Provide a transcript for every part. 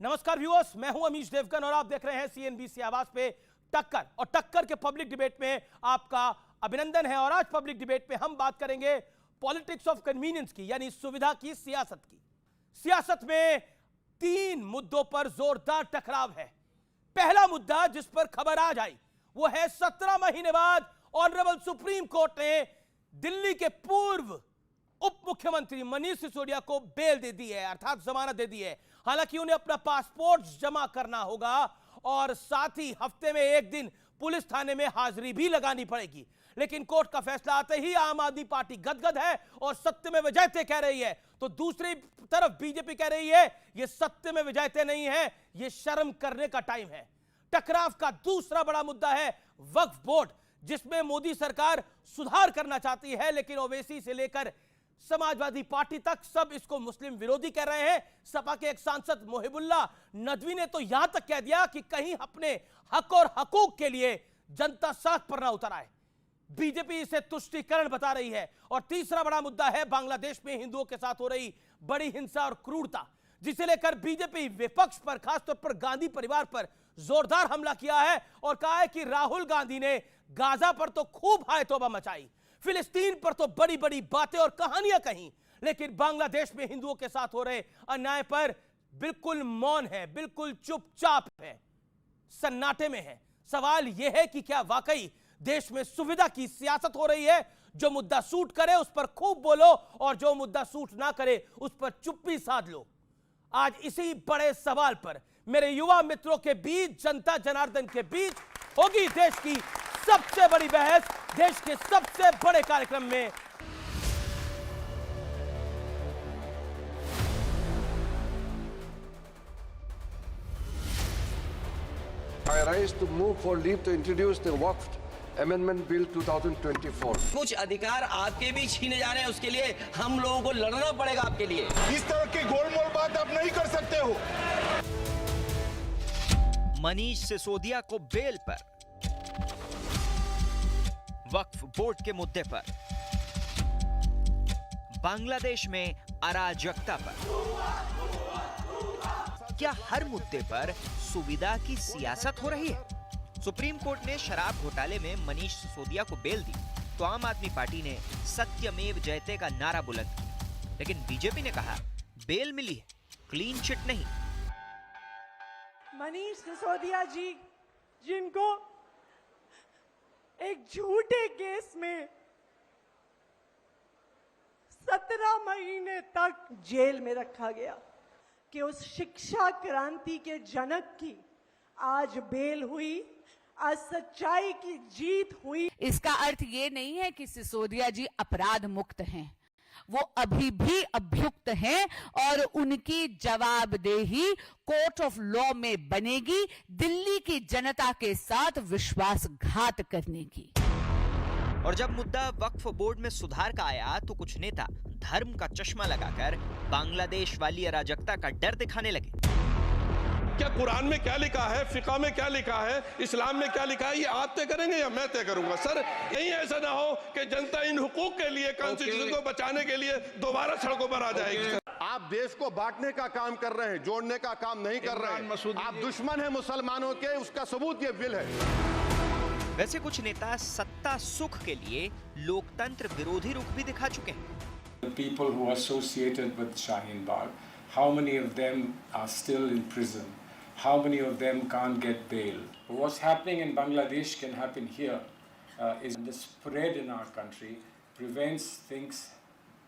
नमस्कार व्यूअर्स, मैं हूं अमीश देवगन और आप देख रहे हैं सीएनबीसी आवाज पे टक्कर। और टक्कर के पब्लिक डिबेट में आपका अभिनंदन है। और आज पब्लिक डिबेट में हम बात करेंगे पॉलिटिक्स ऑफ कन्वीनियंस की, यानी सुविधा की सियासत की। सियासत में 3 मुद्दों पर जोरदार टकराव है। पहला मुद्दा जिस पर खबर आज आई वो है 17 महीने बाद ऑनरेबल सुप्रीम कोर्ट ने दिल्ली के पूर्व उप मुख्यमंत्री मनीष सिसोदिया को बेल दे दी है, अर्थात जमानत दे दी है। हालांकि उन्हें अपना पासपोर्ट जमा करना होगा और साथ ही हफ्ते में एक दिन पुलिस थाने में हाजिरी भी लगानी पड़ेगी। लेकिन कोर्ट का फैसला आते ही आम आदमी पार्टी गदगद है और सत्य में विजयते कह रही है, तो दूसरी तरफ बीजेपी कह रही है यह सत्य में विजयते नहीं है, यह शर्म करने का टाइम है। टकराव का दूसरा बड़ा मुद्दा है वक्फ बोर्ड, जिसमें मोदी सरकार सुधार करना चाहती है, लेकिन ओवैसी से लेकर समाजवादी पार्टी तक सब इसको मुस्लिम विरोधी कह रहे हैं। सपा के एक सांसद मोहिबुल्लाह नदवी ने तो यहां तक कह दिया कि कहीं अपने हक और हकूक के लिए जनता सड़क पर ना उतर आए। बीजेपी इसे तुष्टीकरण बता रही है। और तीसरा बड़ा मुद्दा है बांग्लादेश में हिंदुओं के साथ हो रही बड़ी हिंसा और क्रूरता, जिसे लेकर बीजेपी विपक्ष पर, खासतौर पर गांधी परिवार पर जोरदार हमला किया है और कहा है कि राहुल गांधी ने गाजा पर तो खूब हाय तौबा मचाई, फिलिस्तीन पर तो बड़ी बड़ी बातें और कहानियां कही, लेकिन बांग्लादेश में हिंदुओं के साथ हो रहे अन्याय पर बिल्कुल मौन है, बिल्कुल चुपचाप है, सन्नाटे में है। सवाल यह है कि क्या वाकई देश में सुविधा की सियासत हो रही है? जो मुद्दा सूट करे उस पर खूब बोलो और जो मुद्दा सूट ना करे उस पर चुप्पी साध लो। आज इसी बड़े सवाल पर मेरे युवा मित्रों के बीच, जनता जनार्दन के बीच होगी देश की सबसे बड़ी बहस, देश के सबसे बड़े कार्यक्रम में। I rise to move for leave to introduce the Waqf Amendment Bill 2024. कुछ अधिकार आपके भी छीने जा रहे हैं, उसके लिए हम लोगों को लड़ना पड़ेगा आपके लिए। इस तरह की गोलमोल बात आप नहीं कर सकते हो। मनीष सिसोदिया को बेल पर, वक्फ बोर्ड के मुद्दे पर, बांग्लादेश में अराजकता पर, क्या हर मुद्दे पर सुविधा की सियासत हो रही है? सुप्रीम कोर्ट ने शराब घोटाले में मनीष सिसोदिया को बेल दी तो आम आदमी पार्टी ने सत्यमेव जयते का नारा बुलंद किया, लेकिन बीजेपी ने कहा बेल मिली है, क्लीन चिट नहीं। मनीष सिसोदिया जी, जिनको एक झूठे केस में 17 महीने तक जेल में रखा गया, कि उस शिक्षा क्रांति के जनक की आज बेल हुई, आज सच्चाई की जीत हुई। इसका अर्थ ये नहीं है कि सिसोदिया जी अपराध मुक्त हैं, वो अभी भी अभियुक्त हैं और उनकी जवाबदेही कोर्ट ऑफ लॉ में बनेगी दिल्ली की जनता के साथ विश्वासघात करने की। और जब मुद्दा वक्फ बोर्ड में सुधार का आया तो कुछ नेता धर्म का चश्मा लगाकर बांग्लादेश वाली अराजकता का डर दिखाने लगे। क्या कुरान में क्या लिखा है, फिका में क्या लिखा है, इस्लाम में क्या लिखा है, ये आप तय करेंगे या मैं तय करूंगा? सर, यही ऐसा ना हो कि जनता इन हुकूक के लिए, कॉन्स्टिट्यूशन को बचाने के लिए दोबारा सड़कों पर आ जाएगी। आप देश को बांटने का काम कर रहे हैं, जोड़ने का काम नहीं कर रहे हैं। आप दुश्मन हैं मुसलमानों के, उसका सबूत ये बिल है। वैसे कुछ नेता सत्ता सुख के लिए लोकतंत्र विरोधी रुख भी दिखा चुके हैं। The people who are associated with Shaheen Bagh, how many of them are still in prison? How many of them can't get bail? What's happening in Bangladesh can happen here. Is the spread in our country prevents things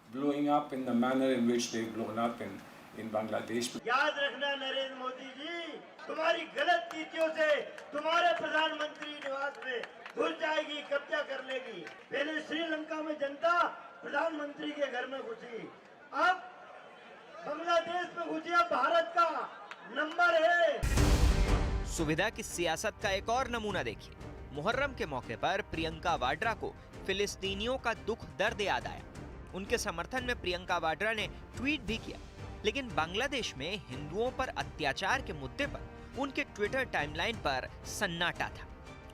blowing up in the manner in which they've blown up in Bangladesh. याद रखना नरेंद्र मोदी जी, तुम्हारी गलत नीतियों से तुम्हारे प्रधानमंत्री निवास में घुस जाएगी, कब्जा कर लेगी। पहले श्रीलंका में जनता प्रधानमंत्री के घर में घुसी, अब बांग्लादेश में घुसी, अब भारत का नंबर है। सुविधा की सियासत का एक और नमूना देखिए। मुहर्रम के मौके पर प्रियंका वाड्रा को फिलिस्तीनियों का दुख दर्द याद आया। उनके समर्थन में प्रियंका वाड्रा ने ट्वीट भी किया, लेकिन बांग्लादेश में हिंदुओं पर अत्याचार के मुद्दे पर उनके ट्विटर टाइमलाइन पर सन्नाटा था।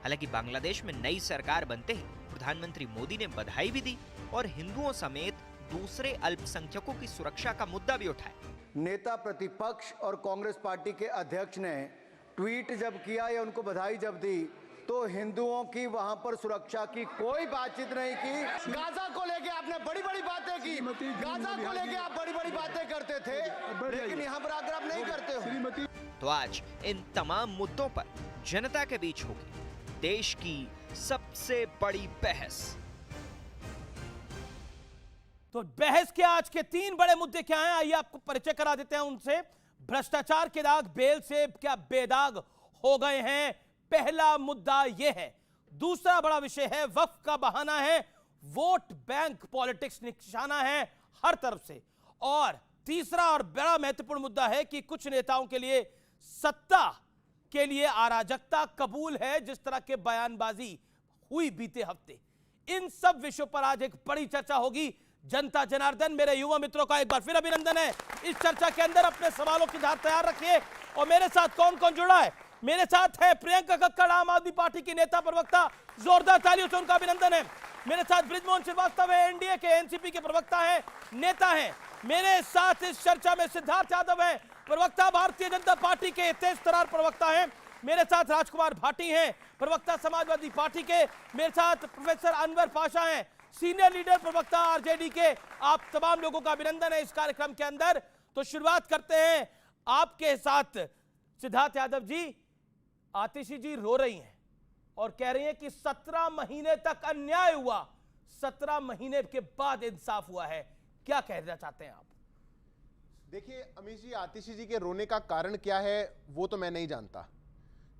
हालांकि बांग्लादेश में नई सरकार बनते ही प्रधानमंत्री मोदी ने बधाई भी दी और हिंदुओं समेत दूसरे अल्पसंख्यकों की सुरक्षा का मुद्दा भी उठाया। नेता प्रतिपक्ष और कांग्रेस पार्टी के अध्यक्ष ने ट्वीट जब किया या उनको बधाई जब दी तो हिंदुओं की वहां पर सुरक्षा की कोई बातचीत नहीं की। गाजा को लेके आपने बड़ी बड़ी बातें की, गाजा को लेके आप बड़ी बड़ी बातें करते थे, लेकिन यहाँ पर आकर आप नहीं करते हो। तो आज इन तमाम मुद्दों पर जनता के बीच होगी देश की सबसे बड़ी बहस। तो बहस के आज के 3 बड़े मुद्दे क्या हैं, आइए आपको परिचय करा देते हैं उनसे। भ्रष्टाचार के दाग बेल से क्या बेदाग हो गए हैं, पहला मुद्दा यह है। दूसरा बड़ा विषय है वक्फ का बहाना है, वोट बैंक पॉलिटिक्स निशाना है हर तरफ से। और तीसरा और बड़ा महत्वपूर्ण मुद्दा है कि कुछ नेताओं के लिए सत्ता के लिए अराजकता कबूल है, जिस तरह के बयानबाजी हुई बीते हफ्ते। इन सब विषयों पर आज एक बड़ी चर्चा होगी। जनता जनार्दन, मेरे युवा मित्रों का एक बार फिर अभिनंदन है। इस चर्चा के अंदर अपने सवालों की धार तैयार रखिए। और मेरे साथ कौन कौन जुड़ा है? मेरे साथ है प्रियंका कक्कड़, आम आदमी पार्टी की नेता प्रवक्ता, जोरदार तालियों से उनका अभिनंदन है। मेरे साथ बृजमोहन श्रीवास्तव है, एनडीए के एनसीपी के प्रवक्ता है, नेता हैं। मेरे साथ इस चर्चा में सिद्धार्थ यादव है, प्रवक्ता भारतीय जनता पार्टी के तेज तरार प्रवक्ता हैं। मेरे साथ राजकुमार भाटी हैं, प्रवक्ता समाजवादी पार्टी के। मेरे साथ प्रोफेसर अनवर पाशा हैं, सीनियर लीडर प्रवक्ता आरजेडी के। आप तमाम लोगों का अभिनंदन है इस कार्यक्रम के अंदर। तो शुरुआत करते हैं आपके साथ सिद्धार्थ यादव जी। आतिशी जी रो रही हैं और कह रही हैं कि 17 महीने तक अन्याय हुआ, 17 महीने के बाद इंसाफ हुआ है। क्या कहना चाहते हैं आप? देखिए अमीश जी, आतिशी जी के रोने का कारण क्या है वो तो मैं नहीं जानता।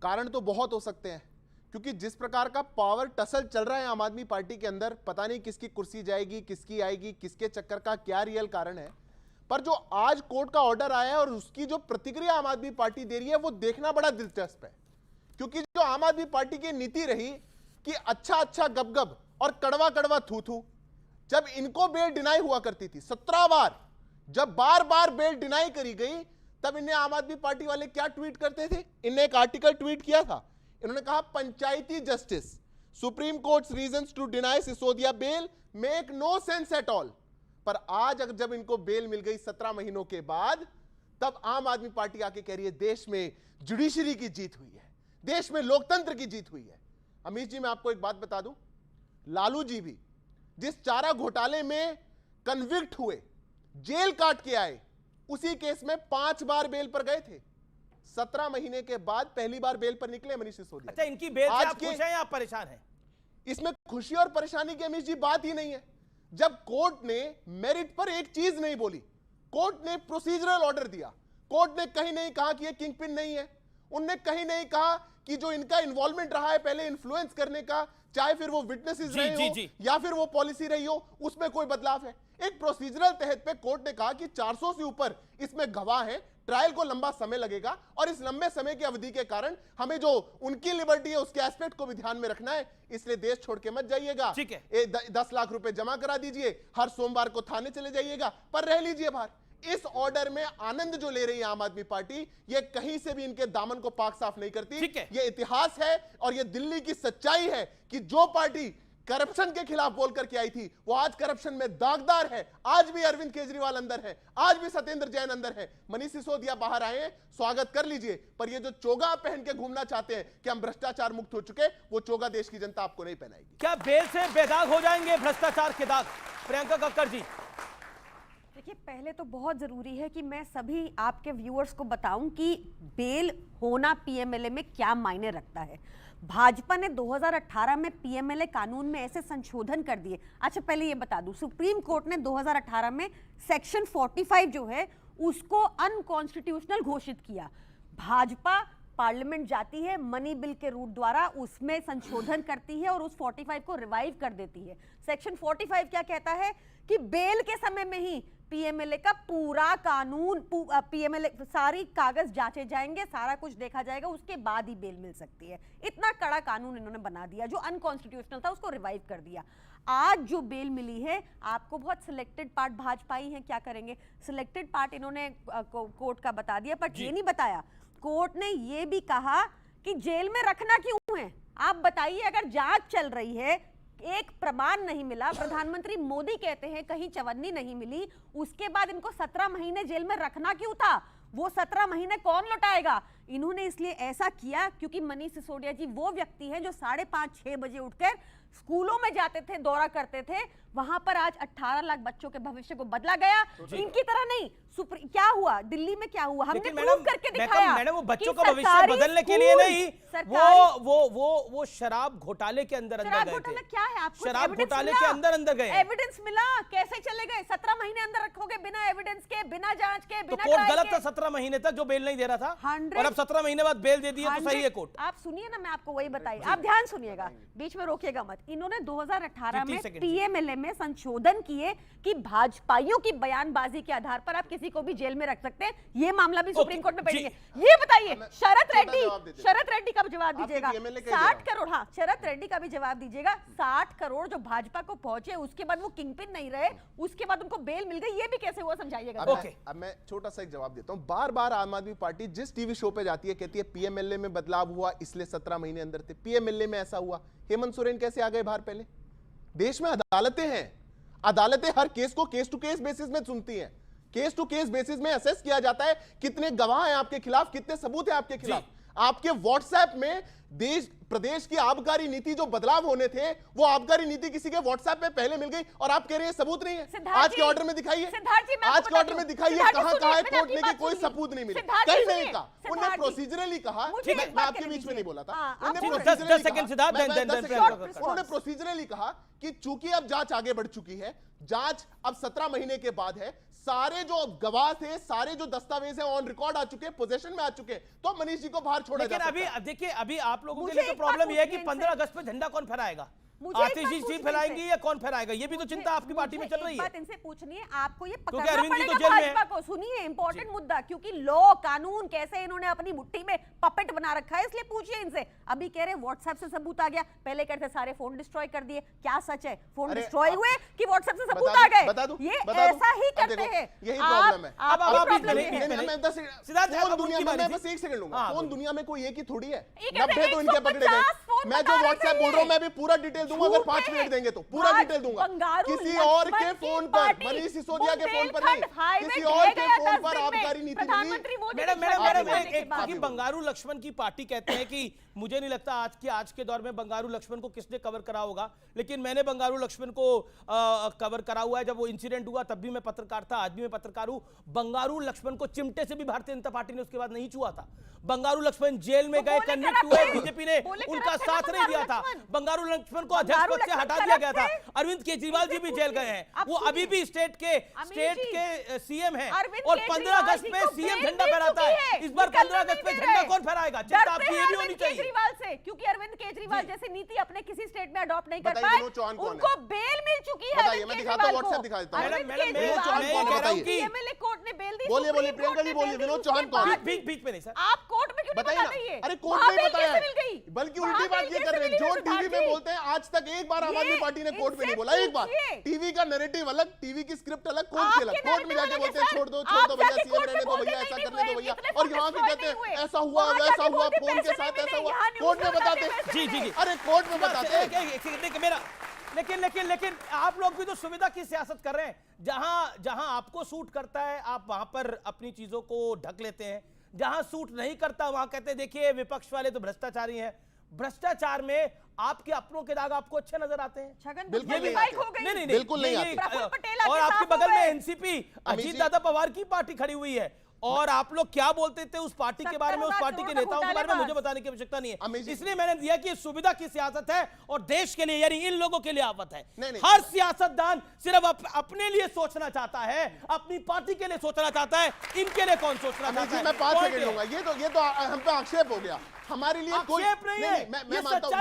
कारण तो बहुत हो सकते हैं, क्योंकि जिस प्रकार का पावर टसल चल रहा है आम आदमी पार्टी के अंदर, पता नहीं किसकी कुर्सी जाएगी, किसकी आएगी, किसके चक्कर का क्या रियल कारण है। पर जो आज कोर्ट का ऑर्डर आया है और उसकी जो प्रतिक्रिया आम आदमी पार्टी दे रही है वो देखना बड़ा दिलचस्प है। क्योंकि जो आम आदमी पार्टी की नीति रही कि अच्छा अच्छा गबगब और कड़वा कड़वा थू थू, जब इनको बेल डिनाई हुआ करती थी 17 बार, जब बार बार बेल डिनाई करी गई, तब इन्हें आम आदमी पार्टी वाले क्या ट्वीट करते थे? इन्हें एक आर्टिकल ट्वीट किया था, इन्होंने कहा पंचायती justice, supreme court's reasons to deny Sisodia bail make no sense at all. पर आज अगर जब इनको बेल मिल गई 17 महीनों के बाद, तब आम आदमी पार्टी आके कह रही है देश में जुडिशरी की जीत हुई है, देश में लोकतंत्र की जीत हुई है। अमीश जी, मैं आपको एक बात बता दूं, लालू जी भी जिस चारा घोटाले में कन्विक्ट हुए, जेल काट के आए, उसी केस में 5 बार बेल पर गए थे। 17 महीने के बाद पहली बार बेल पर निकले मनीष सिसोदिया। अच्छा, इनकी बेल से आप खुश हैं या परेशान हैं? इसमें खुशी और परेशानी की अमीश जी बात ही नहीं है। जब कोर्ट ने मेरिट पर एक चीज नहीं बोली, कोर्ट ने प्रोसीजरल ऑर्डर दिया, कोर्ट ने कहीं नहीं कहा कि ये किंगपिन नहीं है, उनने कहीं नहीं कहा कि जो इनका इन्वॉल्वमेंट रहा है पहले इन्फ्लुएंस करने का, चाहे फिर वो विटनेसेस रहे हो या फिर वो पॉलिसी रही हो, उसमें कोई बदलाव है। एक प्रोसीजरल तहत पे कोर्ट ने कहा कि 400 से ऊपर इसमें गवाह हैं, ट्रायल को लंबा समय लगेगा और इस लंबे समय की अवधि के कारण हमें जो उनकी लिबर्टी है उसके एस्पेक्ट को भी ध्यान में रखना है, इसलिए देश छोड़ के मत जाइएगा। ठीक है, 10 लाख रुपए जमा करा दीजिए, हर सोमवार को थाने चले जाइएगा, पर रह लीजिए बाहर। इस ऑर्डर में आनंद जो ले रही है आम आदमी पार्टी, ये कहीं से भी इनके दामन को पाक साफ नहीं करती। ये इतिहास है और ये दिल्ली की सच्चाई है कि जो पार्टी करप्शन के खिलाफ बोलकर के आई थी वो आज करप्शन में दागदार है। आज भी अरविंद केजरीवाल अंदर है, आज भी सत्येंद्र जैन अंदर है, मनीष सिसोदिया बाहर आए हैं, स्वागत कर लीजिए। पर ये जो चोगा पहन के घूमना चाहते हैं कि हम भ्रष्टाचार मुक्त हो चुके, वो चोगा देश की जनता आपको नहीं पहनाएगी। क्या बेल से बेदाग हो जाएंगे भ्रष्टाचार के दाग? प्रियंका कक्कड़ जी। देखिए, पहले तो बहुत ज़रूरी है कि मैं सभी आपके व्यूअर्स को बताऊं कि बेल होना पीएमएलए में क्या मायने रखता है। भाजपा ने 2018 में पीएमएलए कानून में ऐसे संशोधन कर दिए। अच्छा, पहले ये बता दूं, सुप्रीम कोर्ट ने 2018 में सेक्शन 45 जो है उसको अनकॉन्स्टिट्यूशनल घोषित किया। भाजपा पार्लियामेंट जाती है, मनी बिल के रूट द्वारा उसमें संशोधन करती है और उस 45 को रिवाइव कर देती है। सेक्शन 45 क्या कहता है कि बेल के समय में ही पीएमएलए का पूरा कानून, पीएमएलए सारी कागज जांचे जाएंगे, सारा कुछ देखा जाएगा, उसके बाद ही बेल मिल सकती है। इतना कड़ा कानून इन्होंने बना दिया, जो अनकॉन्स्टिट्यूशनल था उसको रिवाइव कर दिया। आज जो बेल मिली है, आपको बहुत सिलेक्टेड पार्ट भाजपाई हैं, क्या करेंगे, सिलेक्टेड पार्ट इन्होंने कोर्ट का बता दिया, पर ये नहीं बताया कोर्ट ने ये भी कहा कि जेल में रखना क्यों है। आप बताइए, अगर जांच चल रही है, एक प्रमाण नहीं मिला। प्रधानमंत्री मोदी कहते हैं कहीं चवन्नी नहीं मिली, उसके बाद इनको 17 महीने जेल में रखना क्यों था? वो 17 महीने कौन लौटाएगा? इन्होंने इसलिए ऐसा किया क्योंकि मनीष सिसोदिया जी वो व्यक्ति हैं जो 5:30-6 बजे उठकर स्कूलों में जाते थे, दौरा करते थे। वहां पर आज 18 लाख बच्चों के भविष्य को बदला गया। इनकी तरह नहीं। क्या हुआ दिल्ली में, क्या हुआ? हमने प्रूव करके दिखाया। मैडम, वो बच्चों का भविष्य बदलने के लिए नहीं, वो शराब घोटाले के अंदर गए थे। क्या है आपको? शराब घोटाले के अंदर गए। एविडेंस मिला? कैसे चले गए? 17 महीने अंदर रखोगे बिना एविडेंस के, बिना जांच के, बिना कोर्ट गलत था 17 महीने तक जो बेल नहीं दे रहा था, और अब 17 महीने बाद बेल दे दी है तो सही है कोर्ट। आप सुनिए ना, मैं आपको वही बताई, आप ध्यान सुनिएगा, बीच में रोकिएगा मत। इन्होंने 2018 में पीएमएलए में संशोधन किए कि भाजपाइयों की बयानबाजी के आधार पर आप किसी को भी जेल में रख सकते हैं। ये मामला भी सुप्रीम कोर्ट में पेंडिंग है। ये बताइए, शरद रेड्डी का भी जवाब दीजिएगा। 60 करोड़, हाँ शरद रेड्डी का भी जवाब दीजिएगा। 60 करोड़ जो भाजपा को पहुंचे, उसके बाद वो किंगपिन नहीं रहे, उसके बाद उनको बेल मिल गई, ये भी कैसे हुआ समझाइएगा। अब मैं छोटा सा एक जवाब देता हूं। बार बार आम आदमी पार्टी जिस टीवी शो पे जाती है कहती है पीएमएलए में बदलाव हुआ इसलिए 17 महीने अंदर थे। पीएमएलए में ऐसा हुआ, हेमंत सोरेन कैसे आ गए बाहर? पहले देश में अदालतें हैं, अदालतें हर केस को केस टू केस बेसिस में सुनती हैं। केस टू केस बेसिस में असेस किया जाता है कितने गवाह हैं आपके खिलाफ, कितने सबूत हैं आपके खिलाफ। आपके व्हाट्सएप में देश प्रदेश की आबकारी नीति जो बदलाव होने थे, वो आबकारी नीति किसी के व्हाट्सएप पे पहले मिल गई और आप कह रहे हैं सबूत नहीं है। आज के ऑर्डर में दिखाइए, आज के ऑर्डर में दिखाइए कहां कहां है कोर्ट ने कि कोई सबूत नहीं मिले। कहीं नहीं कहा, उन्होंने प्रोसीजरली कहा। मैं आपके बीच में नहीं बोला था। उन्होंने प्रोसीजरली कहा कि चूंकि अब जांच आगे बढ़ चुकी है, जांच अब 17 महीने के बाद है, सारे जो गवाह थे, सारे जो दस्तावेज हैं ऑन रिकॉर्ड आ चुके हैं, पोजीशन में आ चुके हैं, तो मनीष जी को बाहर छोड़ा जा सकता है। अभी देखिए, अभी आप लोगों के लिए तो प्रॉब्लम यह है कि 15 अगस्त पे झंडा कौन फहराएगा? आतिशी फैलाएंगी या कौन फहराएगा? ये भी तो चिंता आपकी पार्टी में चल रही है। बात इनसे पूछनी है, आपको ये क्योंकि पकड़ना अरविंद जी तो पड़ेगा जेल में है। भाजपा को। सुनिए, इंपॉर्टेंट मुद्दा, क्योंकि लॉ कानून कैसे इन्होंने अपनी मुट्ठी में पपेट बना रखा है, इसलिए पूछिए इनसे। अभी कह रहे व्हाट्सएप से सबूत आ गया, पहले कहते सारे फोन डिस्ट्रॉय कर दिए। क्या सच है? फोन डिस्ट्रॉय हुए कि व्हाट्सएप से सबूत आ गए? ये ऐसा ही करते हैं। यही प्रॉब्लम है। मैं बस एक सेकंड लूंगा। फोन दुनिया में कोई एक ही थोड़ी है, 90 तो इनके पकड़े गए। मैं जो व्हाट्सएप बोल रहा हूं, मैं भी पूरा डिटेल दूंगा अगर 5 मिनट देंगे तो पूरा डिटेल दूंगा। किसी और के फोन पर, मनीष सिसोदिया के फोन पर नहीं, किसी और के फोन पर आबकारी नीति मैडम, बंगारू लक्ष्मण की पार्टी कहते हैं कि मुझे नहीं लगता आज के दौर में बंगारू लक्ष्मण को किसने कवर करा होगा, लेकिन मैंने बंगारू लक्ष्मण को कवर करा हुआ है। जब वो इंसिडेंट हुआ तब भी मैं पत्रकार था, आज भी मैं पत्रकार हूं। बंगारू लक्ष्मण को चिमटे से भी भारतीय जनता पार्टी ने उसके बाद नहीं छुआ था। बंगारू लक्ष्मण जेल में गए, कन्विक्ट हुए, बीजेपी ने उनका साथ नहीं दिया था। बंगारू लक्ष्मण को अध्यक्ष पद से हटा दिया गया था। अरविंद केजरीवाल जी भी जेल गए हैं, वो अभी भी स्टेट के सीएम हैं, और 15 अगस्त में सीएम झंडा फहराता है। इस बार 15 अगस्त में झंडा कौन फहराएगा? चिंता आपकी ये भी होनी चाहिए से, क्योंकि अरविंद केजरीवाल जैसी नीति अपने किसी स्टेट में अडॉप्ट नहीं कर पाए। उनको बेल मिल चुकी है। मैं दिखाता हूं, व्हाट्सएप दिखाता हूं। पीएमएलए कोर्ट ने बेल दी। बोलिए प्रियंका जी, बोलिए। विनोद चौहान कौन है? बीच में नहीं सर, आप कोर्ट में क्यों बताइए ना। अरे कोर्ट में बताया, बल्कि उल्टी बात ये कर रहे हैं। जो टीवी में बोलते हैं, आज तक एक बार आम आदमी पार्टी ने कोर्ट में नहीं बोला। एक बार टीवी का नैरेटिव अलग, टीवी की स्क्रिप्ट अलग, कोर्ट की अलग। कोर्ट में जाके बोलते हैं छोड़ दो भैया, सीएम रहने दो भैया, ऐसा करने दो भैया, और यहाँ के कहते हैं ऐसा हुआ वैसा हुआ, फोन के साथ ऐसा हुआ। कोर्ट में बताते हैं। जी, अरे कोर्ट में बताते हैं। मेरा लेकिन आप लोग भी तो सुविधा की सियासत कर रहे हैं। जहां आपको सूट करता है आप वहां पर अपनी चीजों को ढक लेते हैं, जहां सूट नहीं करता वहां कहते हैं देखिए विपक्ष वाले तो भ्रष्टाचारी हैं। भ्रष्टाचार में आपके अपनों के दाग आपको अच्छे नजर आते हैं? छगन नहीं, बिल्कुल नहीं आते। और आपके बगल में एनसीपी अजीत दादा पवार की पार्टी खड़ी हुई है, और आप लोग क्या बोलते थे उस पार्टी के बारे में, उस पार्टी के नेताओं के बारे में मुझे बताने की आवश्यकता नहीं है। इसलिए मैंने दिया कि सुविधा की सियासत है और देश के लिए यानी इन लोगों के लिए आफत है। हर सियासतदान सिर्फ अपने लिए सोचना चाहता है, अपनी पार्टी के लिए सोचना चाहता है, इनके लिए कौन सोचना चाहता है? मैं 5 सेकंड लूंगा। ये तो हम पे आक्षेप हो गया। हमारे लिए कोई नहीं है। मैं मानता हूं,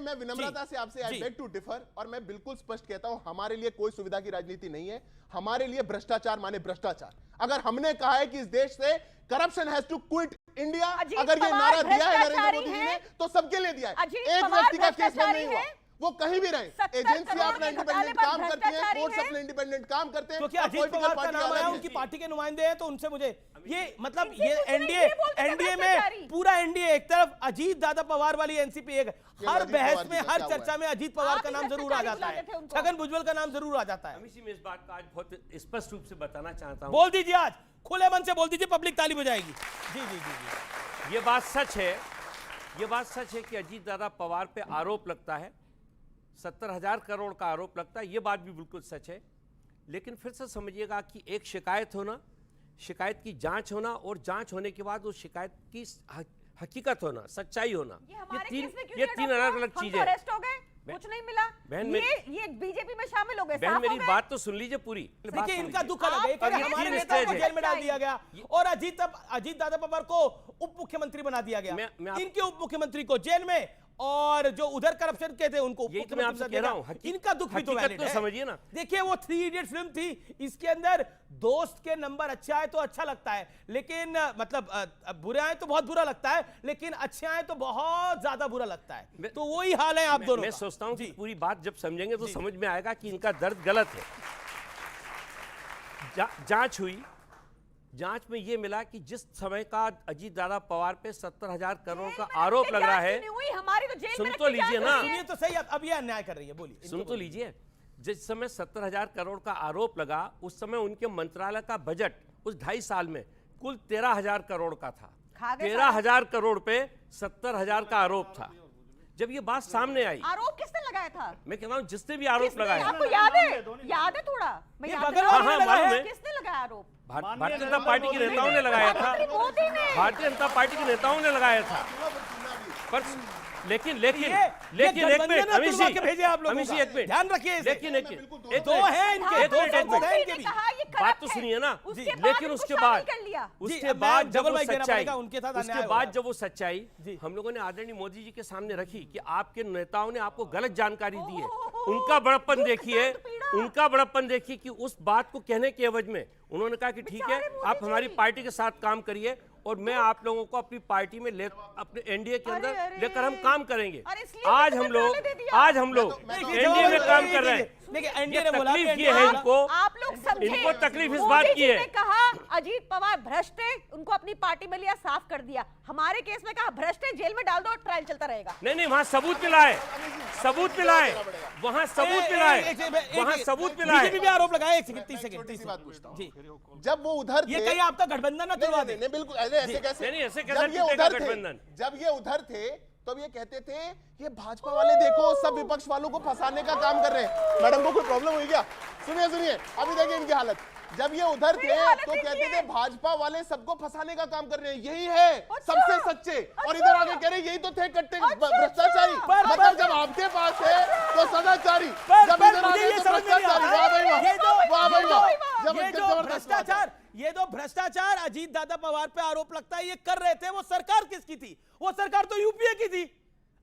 मैं विनम्रता से आपसे आई बेग टू डिफर, और मैं बिल्कुल स्पष्ट कहता हूं हमारे लिए कोई सुविधा की राजनीति नहीं है। हमारे लिए भ्रष्टाचार माने भ्रष्टाचार। अगर हमने कहा है कि इस देश से corruption has to quit India, अगर ये नारा दिया है नरेंद्र मोदी जी ने, तो सबके लिए दिया है। एक व्यक्ति का केस बंद नहीं हुआ, वो कहीं भी रहे, 70 एजेंसी करोड़ अपना के इंडिपेंडेंट घोटाले काम पर करती है, भ्रष्टाचारी कोर्ट्स है। अपने इंडिपेंडेंट काम करते हैं। क्योंकि और अजीत political पवार का party नाम अलग आया, है। उनकी पार्टी के नुमाइंदे हैं, तो उनसे मुझे ये मतलब इनसे ये कुछ नहीं, एनडीए ये बोलते थे एनडीए भ्रष्टाचारी। में पूरा एनडीए एक तरफ, अजीत दादा पवार वाली एनसीपी एक, हर अजीत बहस पवार में की हर चर्चा हुआ चर्चा में अजीत पवार आप का ही नाम जरूर आ भ्रष्टाचारी जाता है, बुलाते थे उनको। छगन भुजबल का नाम जरूर आ जाता है। अमित जी, मैं इस बात का आज बहुत स्पष्ट रूप से बताना चाहता हूँ। बोल दीजिए, आज खुले मन से बोल दीजिए, पब्लिक ताली बजाएगी। जी जी जी जी। ये बात सच है, ये बात सच है कि अजीत दादा पवार पे आरोप लगता है, 70,000 करोड़ का आरोप लगता है, ये बात भी बिल्कुल सच है। लेकिन फिर से समझिएगा कि एक शिकायत होना, शिकायत की जांच होना और जांच होने के बाद उस शिकायत की हकीकत होना, सच्चाई होना, ये तीन अलग अलग चीजें हैं। अरेस्ट हो गए, कुछ नहीं मिला, बहन ये बीजेपी में शामिल हो गए, बहन साफ हो मेरी गए। बात तो सुन लीजिए पूरी। देखिए, इनका दुख अलग है कि और ये हमारे तीन नेता को स्टेज है। जेल में डाल दिया गया और अजीत दादा पवार को उप मुख्यमंत्री बना दिया गया, इनके उप मुख्यमंत्री को जेल में, और जो उधर करप्शन के थे उनको यही तो मैं आपसे कह रहा हूं, इनका दुख भी तो हकीकत वैलिड तो है। समझिए ना। देखिए, वो 3 इडियट फिल्म थी, इसके अंदर दोस्त के नंबर अच्छा है तो अच्छा लगता है, लेकिन मतलब बुरे आए तो बहुत बुरा लगता है, लेकिन अच्छे आए तो बहुत ज्यादा बुरा लगता है। तो वही हाल है आप दोनों मैं का। सोचता हूं कि पूरी बात जब समझेंगे तो समझ में आएगा कि इनका दर्द गलत है। जांच हुई, जांच में ये मिला कि जिस समय का अजीत दादा पवार पे 70,000 करोड़ का आरोप लग रहा है, हमारी तो जेल सुन में तो लीजिए ना, सुनिए तो सही, अब ये अन्याय कर रही है, बोलिए। सुन तो लीजिए। जिस समय 70,000 करोड़ का आरोप लगा, उस समय उनके मंत्रालय का बजट उस 2.5 साल में कुल 13,000 करोड़ का था। 13,000 करोड़ पे 70,000 का आरोप था। जब ये बात सामने आई, आरोप किसने लगाया था? मैं कह रहा हूं जिसने भी आरोप लगाया, आपको याद है थोड़ा? मैं याद बगल वाले ने लगाया है। किसने लगाया आरोप? भारतीय जनता पार्टी के नेताओं ने लगाया था, भारतीय जनता पार्टी के नेताओं ने लगाया था। पर लेकिन एक मिनट, अमित जी, एक मिनट ध्यान रखिए, लेकिन दो हैं इनके, दो सांसद हैं इनके भी। बात तो सुनिए ना। लेकिन उसके बाद जब वो सच्चाई, उसके बाद जब वो सच्चाई हम लोगों ने आदरणीय मोदी जी के सामने रखी कि आपके नेताओं ने आपको गलत जानकारी दी है, उनका बड़प्पन देखिए, उनका बड़प्पन देखिए कि उस बात को कहने के एवज में उन्होंने कहा कि ठीक है, आप हमारी पार्टी के साथ काम करिए और मैं आप लोगों को अपनी पार्टी में अपने एनडीए के अंदर लेकर हम काम करेंगे। आज हम लोग एनडीए में काम कर रहे हैं। तकलीफ ये है इनको, आप लोग समझे, इनको तकलीफ इस बात की है। कहा अजीत पवार भ्रष्ट है, उनको अपनी पार्टी में लिया, साफ कर दिया। हमारे केस में कहा भ्रष्ट है, जेल में डाल दो, ट्रायल चलता रहेगा। नहीं, वहां सबूत मिलाए, सबूत मिलाए, वहां सबूत मिलाए, वहां सबूत मिलाए। बीजेपी भी आरोप लगाया। 30 सेकंड बात पूछता हूं। जी, जब वो उधर ये कहीं आपका गठबंधन ना तुड़वा दे। नहीं, बिल्कुल ऐसे कैसे? नहीं, ऐसे कैसे जब ये टूटेगा उधर थे, गठबंधन? जब ये उधर थे तब ये कहते थे ये भाजपा वाले देखो सब विपक्ष वालों को फंसाने का काम कर रहे हैं। मैडम को कोई प्रॉब्लम हुई क्या? सुनिए, अभी देखिए इनकी हालत। जब ये उधर थे तो कहते थे भाजपा वाले सबको फंसाने का काम कर रहे हैं, यही है सबसे सच्चे, और इधर आके कह रहे यही तो थे कट्टे भ्रष्टाचारी। मतलब जब आपके पास है तो सदाचारी, जब इधर आके तो भ्रष्टाचारी। वाह भाई वाह, वाह भाई वाह। ये जो भ्रष्टाचार अजीत दादा पवार पे आरोप लगता है ये कर रहे थे, वो सरकार किसकी थी? वो सरकार तो यूपीए की थी।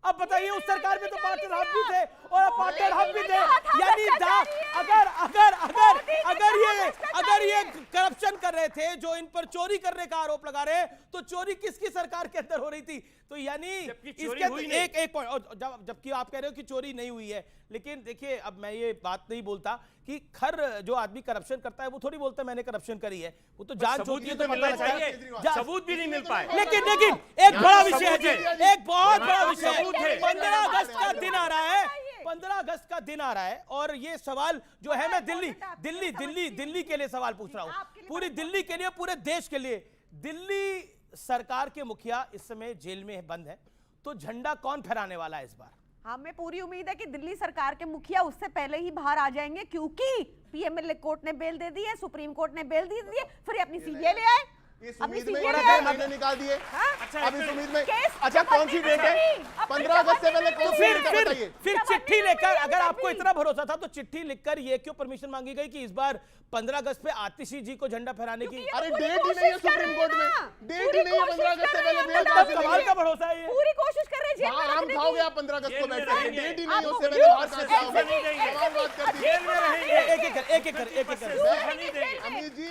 अब बताइए, उस सरकार में तो पार्टनर हम भी थे और पार्टनर हम भी थे, यानी अगर ये करप्शन कर रहे थे, जो इन पर चोरी करने का आरोप लगा रहे हैं, तो चोरी किसकी सरकार के अंदर हो रही थी? तो यानी इसके एक पॉइंट, जबकि आप कह रहे हो कि चोरी नहीं हुई है, लेकिन देखिए, अब मैं ये बात नहीं बोलता कि खर जो आदमी करप्शन करता है वो थोड़ी बोलता है मैंने करप्शन करी है, वो तो जांच होती है तो पता लगता है। सबूत भी नहीं मिल पाए। लेकिन एक बड़ा विषय है, एक बहुत बड़ा विषय है। 15 अगस्त का दिन आ रहा है, 15 अगस्त का दिन आ रहा है, और ये सवाल जो है, मैं दिल्ली के लिए सवाल पूछ रहा हूं, पूरी दिल्ली के लिए, पूरे देश के लिए। दिल्ली सरकार के मुखिया इस समय जेल में बंद है, तो झंडा कौन फहराने वाला है इस बार? हमें पूरी उम्मीद है कि दिल्ली सरकार के मुखिया उससे पहले ही बाहर आ जाएंगे, क्योंकि पीएमएलए कोर्ट ने बेल दे दी है, सुप्रीम कोर्ट ने बेल दे दी है, फिर अपनी सीबीआई ले आए, अपनी महीने निकाल दिए। अब इस उम्मीद में अच्छा कौन सी डेट है? 15 अगस्त से पहले कौन सी डेट है बताइए? फिर चिट्ठी लेकर, अगर आपको इतना भरोसा था तो चिट्ठी लिखकर ये क्यों परमिशन मांगी गई कि इस बार 15 अगस्त पे आतिशी जी को झंडा फहराने की? अरे डेट ही नहीं है सुप्रीम कोर्ट में, डेट ही नहीं है 15 अगस्त से पहले। कमाल का भरोसा है ये, पूरी कोशिश कर रहे हैं। नहीं जेल में आम रखने खाओगे की। आप 15 अगस्त को जेल में बैठ के, रहेंगे। डेट ही नहीं आपको उससे क्यों? बाहर कहां से आओगे? सवाल बात कर दी। जेल में रहेंगे। एक अमीर जी,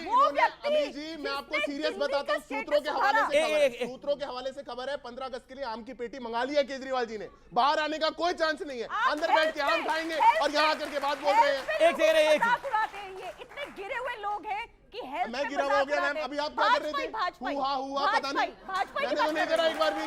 अमीर जी, मैं आपको सीरियस बताता हूँ, सूत्रों के हवाले से खबर है, सूत्रों के हवाले से खबर है, 15 अगस्त के लिए आम की पेटी मंगा ली है केजरीवाल जी ने, बाहर आने का कोई चांस नहीं है, अंदर बैठ के आम खाएंगे और यहाँ आकर के बात बोल रहे हैं। ये इतने गिरे हुए लोग हैं कि हेल्थ मैं गिरा हुआ हो गया मैम, अभी आप क्या कर रहे थे? हुआ पता नहीं, मैंने तो नहीं करा एक बार भी।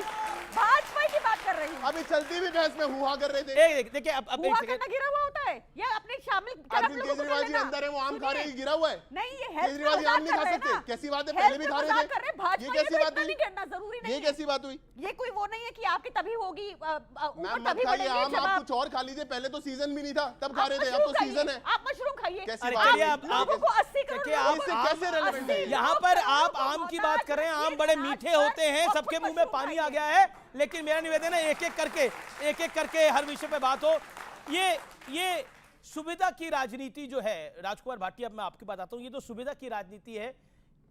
भाजपा की बात कर रही हूँ। अभी चलती भी बहस में हुआ कर रहे थे। देखिए अब हुआ करना गिरा हुआ होता है या अपने शामिल अरविंद केजरीवाल जी अंदर है, वो आम खा रहे हैं, गिरा हुआ है। नहीं, ये केजरीवाल जी आम नहीं खा सकते, कैसी बात है? पहले भी खा रहे थे, ये कैसी बात हुई? जरूरी नहीं, ये कैसी बात हुई? ये कोई वो नहीं है कि आपकी तभी होगी मैम मत खाइए आम, आप कुछ और खा लीजिए, पहले तो सीजन भी नहीं था तब खा रहे थे, अब तो सीजन है। आप मशरूम खाइए। कैसी बात है? लोगों को 80 करोड़ कैसे रेलेवेंट है? यहाँ पर आप आम की बात कर रहे हैं, आम बड़े मीठे होते हैं, सबके मुंह में पानी आ गया है, लेकिन मेरा निवेदन है एक एक करके हर विषय पे बात हो। ये सुविधा की राजनीति जो है, राजकुमार भाटिया, अब मैं आपकी बात आता हूं, ये जो सुविधा की राजनीति है,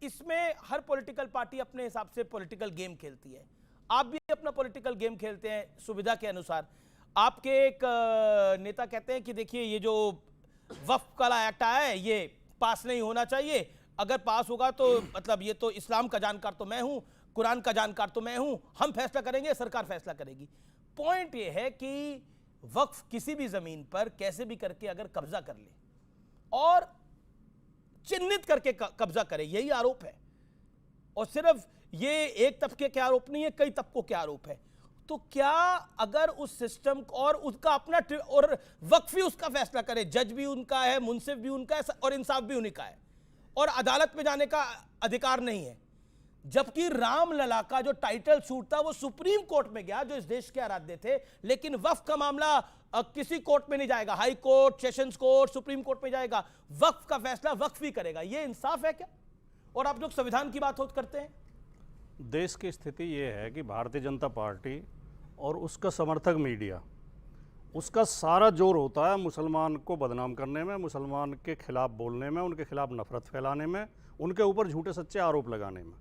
इसमें हर पॉलिटिकल पार्टी अपने हिसाब से पॉलिटिकल गेम खेलती है। आप भी अपना पॉलिटिकल गेम खेलते हैं सुविधा के अनुसार। आपके एक नेता कहते हैं कि देखिए ये जो वक्फ वाला एक्ट आया है ये पास नहीं होना चाहिए, अगर पास होगा तो मतलब ये तो इस्लाम का जानकार तो मैं हूं, कुरान का जानकार तो मैं हूं, हम फैसला करेंगे, सरकार फैसला करेगी। पॉइंट ये है कि वक्फ किसी भी जमीन पर कैसे भी करके अगर कब्जा कर ले और चिन्हित करके कब्जा करे, यही आरोप है। और सिर्फ ये एक तबके के आरोप नहीं है, कई तबकों के आरोप है। तो क्या अगर उस सिस्टम और उसका अपना और वक्फ भी उसका फैसला करे, जज भी उनका है, मुंसिफ भी उनका है और इंसाफ भी उन्हीं का है, और अदालत में जाने का अधिकार नहीं है, जबकि रामलला का जो टाइटल सूट था वो सुप्रीम कोर्ट में गया जो इस देश के आराध्य थे, लेकिन वक्फ का मामला किसी कोर्ट में नहीं जाएगा, high court, sessions court, supreme court में जाएगा, वक्फ का फैसला वक्फ ही करेगा। ये इंसाफ है क्या? और आप लोग संविधान की बात करते हैं। देश की स्थिति ये है कि भारतीय जनता पार्टी और उसका समर्थक मीडिया, उसका सारा जोर होता है मुसलमान को बदनाम करने में, मुसलमान के खिलाफ बोलने में, उनके खिलाफ नफरत फैलाने में, उनके ऊपर झूठे सच्चे आरोप लगाने में।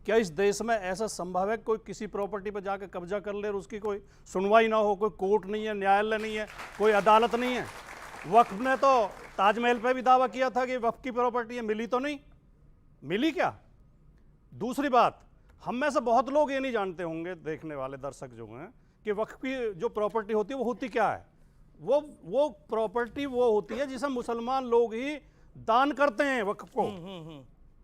क्या इस देश में ऐसा संभव है कोई किसी प्रॉपर्टी पर जाकर कब्जा कर ले और उसकी कोई सुनवाई ना हो? कोई कोर्ट नहीं है, न्यायालय नहीं है, कोई अदालत नहीं है। वक्फ ने तो ताजमहल पे भी दावा किया था कि वक्फ की प्रॉपर्टी है, मिली तो नहीं, मिली क्या? दूसरी बात, हम में से बहुत लोग ये नहीं जानते होंगे, देखने वाले दर्शक जो हैं, कि वक्फ की जो प्रॉपर्टी होती है वो होती क्या है। वो प्रॉपर्टी वो होती है जिसे मुसलमान लोग ही दान करते हैं वक्फ को।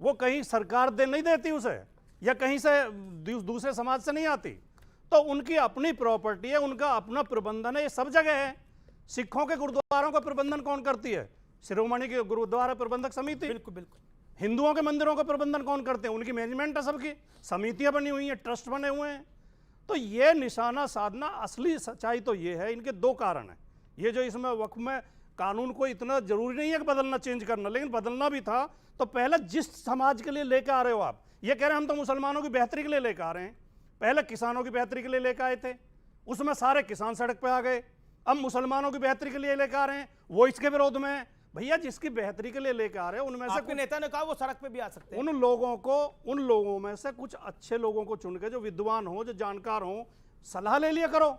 वो कहीं सरकार नहीं देती उसे, या कहीं से दूसरे समाज से नहीं आती, तो उनकी अपनी प्रॉपर्टी है, उनका अपना प्रबंधन है। ये सब जगह है। सिखों के गुरुद्वारों का प्रबंधन कौन करती है? शिरोमणि की गुरुद्वारा प्रबंधक समिति। बिल्कुल बिल्कुल। हिंदुओं के मंदिरों का प्रबंधन कौन करते हैं? उनकी मैनेजमेंट है, सबकी समितियां बनी हुई हैं, ट्रस्ट बने हुए हैं। तो ये निशाना साधना, असली सच्चाई तो ये है, इनके दो कारण हैं। ये जो इसमें वक्फ में कानून को इतना जरूरी नहीं है कि बदलना, चेंज करना, लेकिन बदलना भी था तो पहले जिस समाज के लिए लेकर आ रहे हो आप, ये कह रहे हैं हम तो मुसलमानों की बेहतरी के लिए लेकर आ रहे हैं, पहले किसानों की बेहतरी के लिए लेकर आए थे, उसमें सारे किसान सड़क पे आ गए, अब मुसलमानों की बेहतरी के लिए लेकर आ रहे हैं, वो इसके विरोध में है। भैया जिसकी बेहतरी के लिए लेकर आ रहे हैं उनमें से आपके नेता ने कहा वो सड़क पे भी आ सकते हैं। उन लोगों में से कुछ अच्छे लोगों को चुन के, जो विद्वान हो, जो जानकार हो, सलाह ले लिया करो।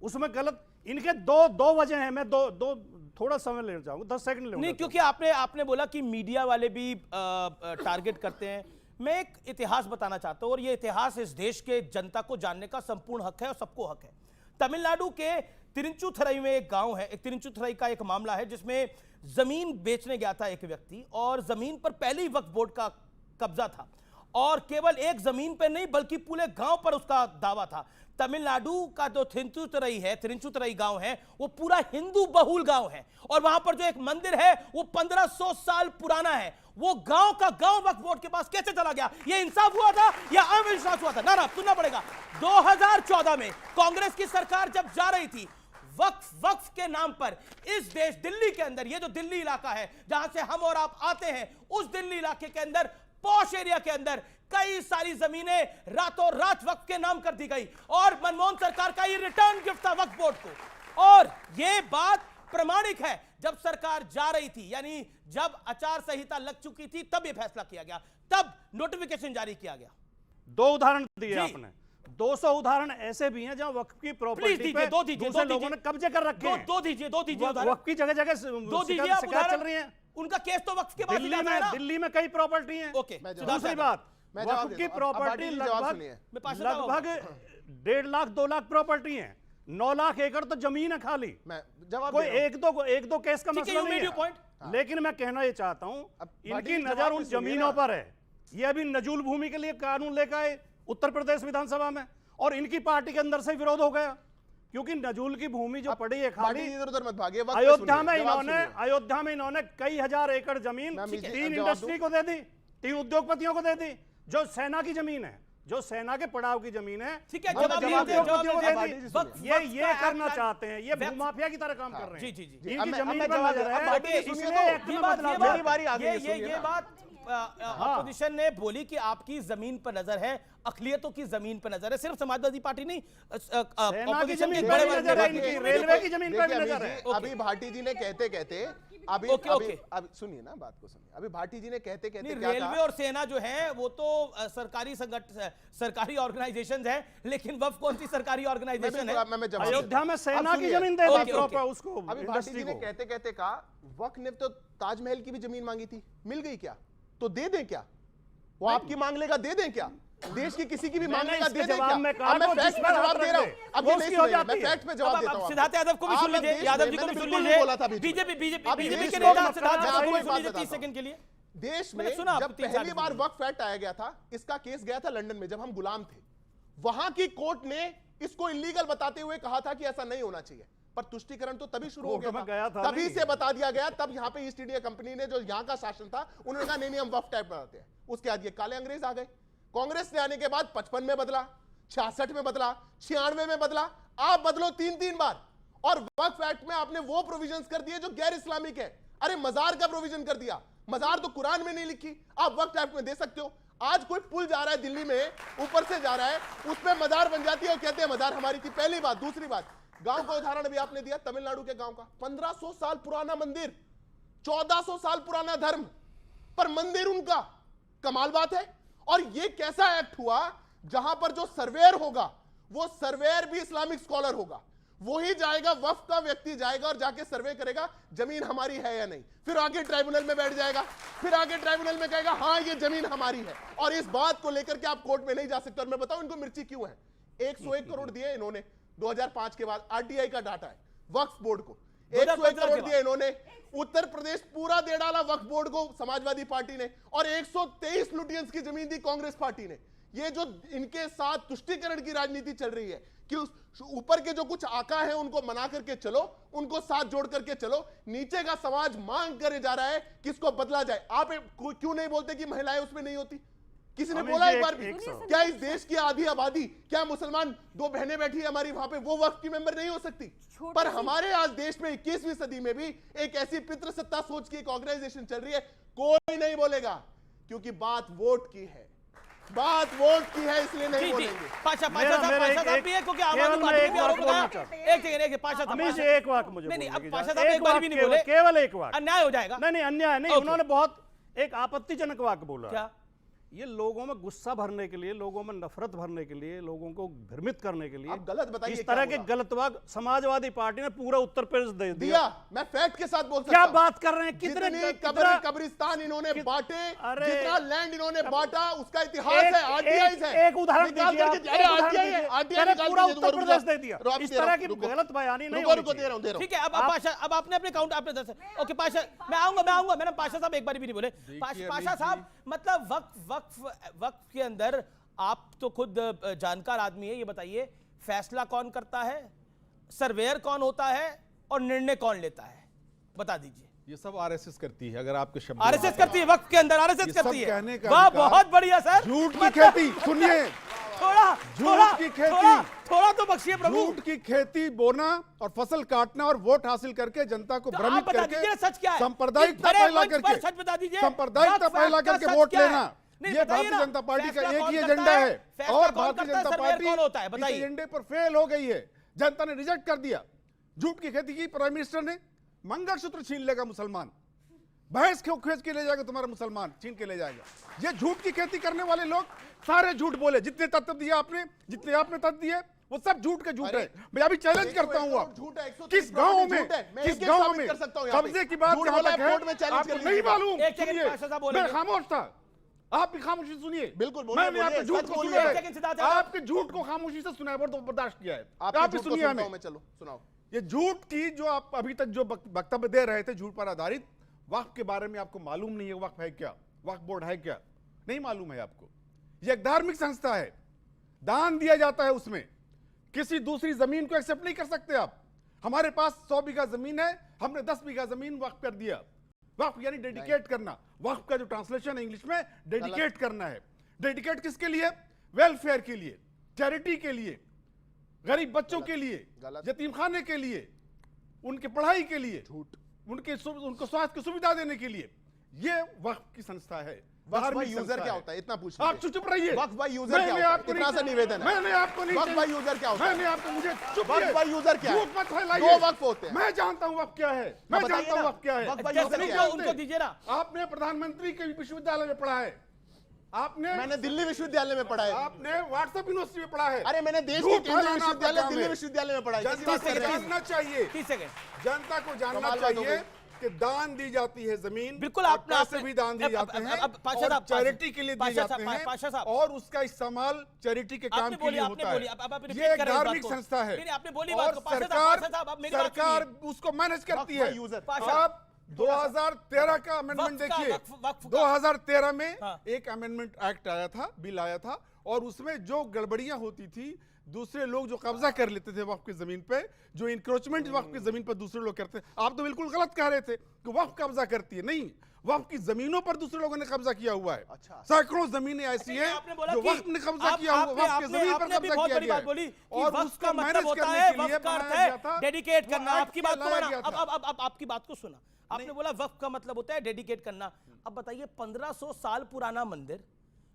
उसमें गलत, इनके दो वजह हैं। मैं दो थोड़ा समय लेना चाहूंगा, 10 सेकंड लेना नहीं, क्योंकि आपने बोला कि मीडिया वाले भी टारगेट करते हैं। मैं एक इतिहास बताना चाहता हूं, और ये इतिहास इस देश के जनता को जानने का संपूर्ण हक है और सबको हक है। तमिलनाडु के तिरुचुथुरई में एक गांव है, एक तिरुचुथुरई का एक मामला है जिसमें जमीन बेचने गया था एक व्यक्ति, और जमीन पर पहले ही वक्फ बोर्ड का कब्जा था, और केवल एक जमीन पर नहीं बल्कि पूरे गांव पर उसका दावा था। तमिलनाडु का जो तिरुचुथुरई गांव है वो पूरा हिंदू बहुल गांव है, और वहां पर जो एक मंदिर है वो 1500 साल पुराना है। वो गांव का गांव वक्फ बोर्ड के पास कैसे चला गया? ये इंसाफ हुआ था या अविश्वास हुआ था? ना सुनना पड़ेगा। 2014 में कांग्रेस की सरकार जब जा रही थी, वक्फ के नाम पर इस देश दिल्ली के अंदर, ये जो दिल्ली इलाका है जहां से हम और आप आते हैं, उस दिल्ली इलाके के अंदर, पॉश एरिया के अंदर कई सारी जमीनें रातों रात वक्फ के नाम कर दी गई, और मनमोहन सरकार का ये रिटर्न गिफ्ट था वक्फ बोर्ड को। और ये बात प्रमाणिक है, जब सरकार जा रही थी, यानी जब आचार संहिता लग चुकी थी, तब ये फैसला किया गया, तब नोटिफिकेशन जारी किया गया। 2 उदाहरण दिए आपने। 200 उदाहरण ऐसे भी हैं जहां वक्फ की प्रॉपर्टी पे दूसरे लोगों ने कब्जे कर रखे हैं। दो दीजिए वक्फ की जगह जगह शिकायत चल रही है। उनका केस तो वक्फ के बाद दिल्ली में कई प्रॉपर्टी हैं। दूसरी बात, वक्फ की प्रॉपर्टी लगभग 1.5 लाख 2 लाख प्रॉपर्टी है, 9 लाख एकड़ तो जमीन है खाली। कोई एक दो केस का मसला नहीं है। लेकिन मैं कहना ये चाहता हूं, इनकी नजर उन जमीनों पर है। ये अभी नजूल भूमि के लिए कानून लेकर आए उत्तर प्रदेश विधानसभा में, और इनकी पार्टी के अंदर से विरोध हो गया, क्योंकि नजूल की भूमि जो पड़ी है खाली। इधर मत भागिए, अयोध्या में इन्होंने कई हजार एकड़ जमीन 3 इंडस्ट्री को दे दी, 3 उद्योगपतियों को दे दी। जो सेना की जमीन है, जो सेना के पड़ाव की जमीन है, ठीक है, ये करना चाहते हैं। ये भूमाफिया की तरह काम कर रहे हैं। इनकी जमीन पर नजर है, इसलिए ये बात अपोजिशन ने बोली कि आपकी जमीन पर नजर है, अखिलियतों की जमीन पर नजर है। सिर्फ समाजवादी पार्टी नहीं, अपोजिशन के बड़े रेलवे की जमीन पर नजर है। अभी भाटी जी ने कहते अभी सुनिए ना, बात को सुनिए। अभी भाटी जी ने कहते रेलवे और सेना जो है वो तो सरकारी संगठन, सरकारी ऑर्गेनाइजेशंस है, लेकिन वक्फ कौन सी सरकारी ऑर्गेनाइजेशन है? अयोध्या में सेना की जमीन दे दी उसको। अभी भाटी जी ने कहते कहा वक्फ ने तो ताजमहल की भी जमीन मांगी थी, मिल गई क्या? तो दे दें क्या? वो आपकी मांग लेगा, दे दें क्या? देश की किसी की भी मांग लेगा, दे दें क्या? मैं फैक्ट पे जवाब दे रहा हूं। अब ये नहीं सुनेंगे, मैं फैक्ट पे जवाब देता हूं। सिद्धार्थ यादव को भी सुन लीजिए, यादव जी को भी सुन लीजिए। बीजेपी के नेता सिद्धार्थ यादव को भी सुन लीजिए 30 सेकंड के लिए। देश में जब पहली बार वक्फ एक्ट आया गया था, इसका केस गया था लंदन में, जब हम गुलाम थे। वहां की कोर्ट ने इसको इलीगल बताते हुए कहा था कि ऐसा नहीं होना चाहिए, पर तुष्टीकरण तो तभी शुरू हो गया था, तभी से बता दिया गया। तब यहाँ पे ईस्ट इंडिया कंपनी ने, जो यहाँ का शासन था, उन्होंने कहा नहीं हम वक्फ टाइप बनाते हैं। उसके बाद ये काले अंग्रेज आ गए। कांग्रेस ने आने के बाद 55 में बदला, 66 में बदला, 96 में बदला, आप बदलो 3 बार। और वक्फ एक्ट में आपने वो प्रोविजंस कर दिए जो गैर इस्लामिक है। अरे मजार का प्रोविजन कर दिया, मजार तो कुरान में नहीं लिखी, आप वक्फ एक्ट में दे सकते हो। आज कोई पुल जा रहा है दिल्ली में, ऊपर से जा रहा है, उसमें मजार बन जाती है और कहते हैं मजार हमारी थी। पहली बात। दूसरी बात, गांव का उदाहरण भी आपने दिया, तमिलनाडु के गांव का 1500 साल पुराना मंदिर, 1400 साल पुराना धर्म, पर मंदिर उनका। कमाल बात है। और ये कैसा एक्ट हुआ जहां पर जो सर्वेयर होगा, वो सर्वेयर भी इस्लामिक स्कॉलर होगा। वही जाएगा, वक्फ का व्यक्ति जाएगा और जाके सर्वे करेगा जमीन हमारी है या नहीं। फिर आगे ट्राइब्यूनल में बैठ जाएगा, फिर आगे ट्राइब्यूनल में कहेगा हाँ ये जमीन हमारी है। और इस बात को लेकर के आप कोर्ट में नहीं जा सकते। और मैं बताऊं इनको मिर्ची क्यों है। 101 करोड़ दिए इन्होंने 2005 के बाद, आरटीआई का डाटा है, वक्फ बोर्ड को 101 करोड़ दिए इन्होंने। उत्तर प्रदेश पूरा दे डाला वक्फ बोर्ड को समाजवादी पार्टी ने, और 123 लुटियंस की जमीन दी कांग्रेस पार्टी ने। ये जो इनके साथ तुष्टीकरण की राजनीति चल रही है कि ऊपर के जो कुछ आका हैं उनको मना करके चलो, उनको साथ जोड़ करके चलो, नीचे का समाज मांग करे जा रहा है कि इसको बदला जाए। आप क्यों नहीं बोलते कि महिलाएं उसमें नहीं होती? किसी ने बोला एक बार भी? क्या इस देश की आधी आबादी, क्या मुसलमान 2 बहनें बैठी है हमारी वहां पे, वो वक्फ की मेंबर नहीं हो सकती? पर हमारे आज देश में 21वीं सदी में भी एक ऐसी पितृसत्ता सोच की एक ऑर्गेनाइजेशन चल रही है, कोई नहीं बोलेगा, क्योंकि बात वोट की है, बात वोट की है, इसलिए नहीं बोलेंगे। पाशा साहब भी है, क्योंकि आम आदमी पार्टी भी आरोप लगाया। एक सेकंड, पाशा साहब एक वाक्य मुझे नहीं, अब पाशा साहब एक बार भी नहीं बोले, केवल एक वाक्य, अन्याय हो जाएगा। नहीं अन्याय नहीं, उन्होंने बहुत एक आपत्तिजनक वाक्य बोला। क्या? ये लोगों में गुस्सा भरने के लिए, लोगों में नफरत भरने के लिए, लोगों को भ्रमित करने के लिए, आप गलत बताइए, इस तरह के गलत वाक्य समाजवादी पार्टी ने पूरा उत्तर प्रदेश दे दिया। मैं फैक्ट के साथ बोल सकता क्या बात कर रहे हैं? कितने कब्रिस्तान इन्होंने बांटे, जितना लैंड इन्होंने बांटा, उसका इतिहास है, आरटीआई है। एक उदाहरण दीजिए, पूरा उत्तर प्रदेश दे दिया। इस तरह की गलत बयानी नहीं होनी चाहिए। ठीक है, अब आपने अपने काउंट आपने दस। ओके पाशा, मैं आऊंगा। मैंने पाशा साहब एक बार भी नहीं बोले। पाशा साहब, मतलब वक्फ के अंदर आप तो खुद जानकार आदमी है, ये बताइए फैसला कौन करता है, सर्वेयर कौन होता है और निर्णय कौन लेता है, बता दीजिए। ये सब आरएसएस करती है। अगर आपके शब्द आरएसएस करती है, वक्फ के अंदर आरएसएस करती है। वाह, बहुत बढ़िया सर। झूठ की खेती, सुनिए, थोड़ा तो बख्शिए प्रभु। झूठ की खेती, बोना और फसल काटना और वोट हासिल करके जनता को भ्रमित करके, सच क्या है, सांप्रदायिकता फैला करके, सच बता दीजिए, सांप्रदायिकता फैला करके वोट लेना, ये भारतीय जनता पार्टी का एक ही एजेंडा है। और भारतीय जनता पार्टी इस एजेंडे पर फेल हो गई है। जनता ने रिजेक्ट कर दिया। झूठ की खेती की। प्राइम मिनिस्टर ने मंगलसूत्र छीन लेगा मुसलमान, भैंस क्यों खींच के ले जाएगा तुम्हारा मुसलमान, छीन के ले जाएगा। ये झूठ की खेती करने वाले लोग सारे झूठ बोले, जितने तत्व दिए आपने, जितने आपने तत्व दिए वो सब झूठ के झूठ है। मैं अभी चैलेंज करता हूँ, आप किस गांव में कब्जे की बात कहां तक है आपको नहीं मालूम? मैं खामोश था, आप भी खामोशी सुनिए। बिल्कुल मैंने आपके झूठ को सुना है, आपके झूठ को खामोशी से सुना है, बर्दाश्त किया है। आप भी सुनिए हमें। चलो सुनाओ। ये झूठ की जो आप अभी तक जो वक्तव्य दे रहे थे झूठ पर आधारित, वक्फ के बारे में आपको मालूम नहीं है वक्फ है क्या, वक्फ बोर्ड है क्या, नहीं मालूम है आपको। ये एक धार्मिक संस्था है, दान दिया जाता है, उसमें किसी दूसरी जमीन को एक्सेप्ट नहीं कर सकते आप। हमारे पास 100 बीघा जमीन है, हमने 10 बीघा जमीन वक्फ कर दिया। वक्फ यानी डेडिकेट करना, वक्फ का जो ट्रांसलेशन है इंग्लिश में डेडिकेट करना है। डेडिकेट किसके लिए? वेलफेयर के लिए, चैरिटी के लिए, गरीब बच्चों के लिए, यतीम खाने के लिए, उनके पढ़ाई के लिए, उनको स्वास्थ्य की सुविधा देने के लिए। ये वक्फ की संस्था है। वक्फ बाय यूजर क्या होता है इतना पूछ लीजिए। आप चुप रहिए। वक्फ बाय यूजर क्या होता है? इतना सा निवेदन है। मैंने आपको नहीं, वक्फ बाय यूजर क्या होता है? मैंने आपको, मुझे चुप वक्फ बाय यूजर क्या है? मत फैलाइए। दो वक्फ होते हैं। मैं जानता हूँ वक्फ क्या है, मैं जानता हूँ वक्फ क्या है। वक्फ बाय यूजर क्या है? उनको दीजिए ना। आपने प्रधानमंत्री के विश्वविद्यालय में पढ़ा है, आपने, मैंने दिल्ली विश्वविद्यालय में पढ़ा है, आपने व्हाट्सएप यूनिवर्सिटी में पढ़ा है। अरे मैंने देश के केंद्रीय विश्वविद्यालय दिल्ली विश्वविद्यालय में पढ़ा है। जनता को जानना चाहिए, जनता को जानना चाहिए कि दान दी जाती है जमीन, बिल्कुल आपने पैसे भी दान दिए जाते हैं और चैरिटी के लिए दिए जाते हैं और उसका इस्तेमाल चैरिटी के काम के लिए होता है। ये एक धार्मिक संस्था है और सरकार उसको मैनेज करती है। आप 2013 का अमेंडमेंट देखिए, 2013 में एक अमेंडमेंट एक्ट आया था, बिल आया था, और उसमें जो गड़बड़ियां होती थी, दूसरे लोग जो कब्जा कर लेते थे वक्फ की जमीन पे, जो इंक्रोचमेंट वक्फ की जमीन पर दूसरे लोग करते, आप तो बिल्कुल गलत कह रहे थे कि वक्फ कब्जा करती है, नहीं, वक्फ की जमीनों पर दूसरे लोगों ने कब्जा किया हुआ है। सैकड़ों जमीनें ऐसी हैं जो वक्फ ने कब्जा किया हुआ, वक्फ की जमीन पर कब्जा किया गया है और उसका मैनेज करने के लिए बनाया गया था डेडिकेट करना। आपकी बात को माना, अब आपकी बात को सुना। आपने बोला वक्फ का मतलब होता है डेडिकेट करना। अब बताइए 1500 साल पुराना मंदिर,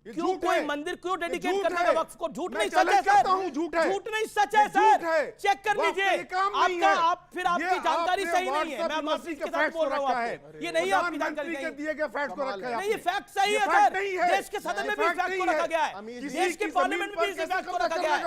क्यों कोई मंदिर क्यों डेडिकेट करना है वक्फ को? झूठ नहीं, सच है सर। झूठ है, झूठ नहीं, सच है सर। चेक कर लीजिए आपका, आप फिर आपकी जानकारी सही नहीं है। मैं माफी के साथ बोल रहा हूं आपको, ये नहीं आपकी जानकारी के दिए गए फैक्ट को रखा है। नहीं, ये फैक्ट सही है सर। देश के सदन में भी फैक्ट को रखा गया है, देश की पार्लियामेंट में भी इस फैक्ट को रखा गया है।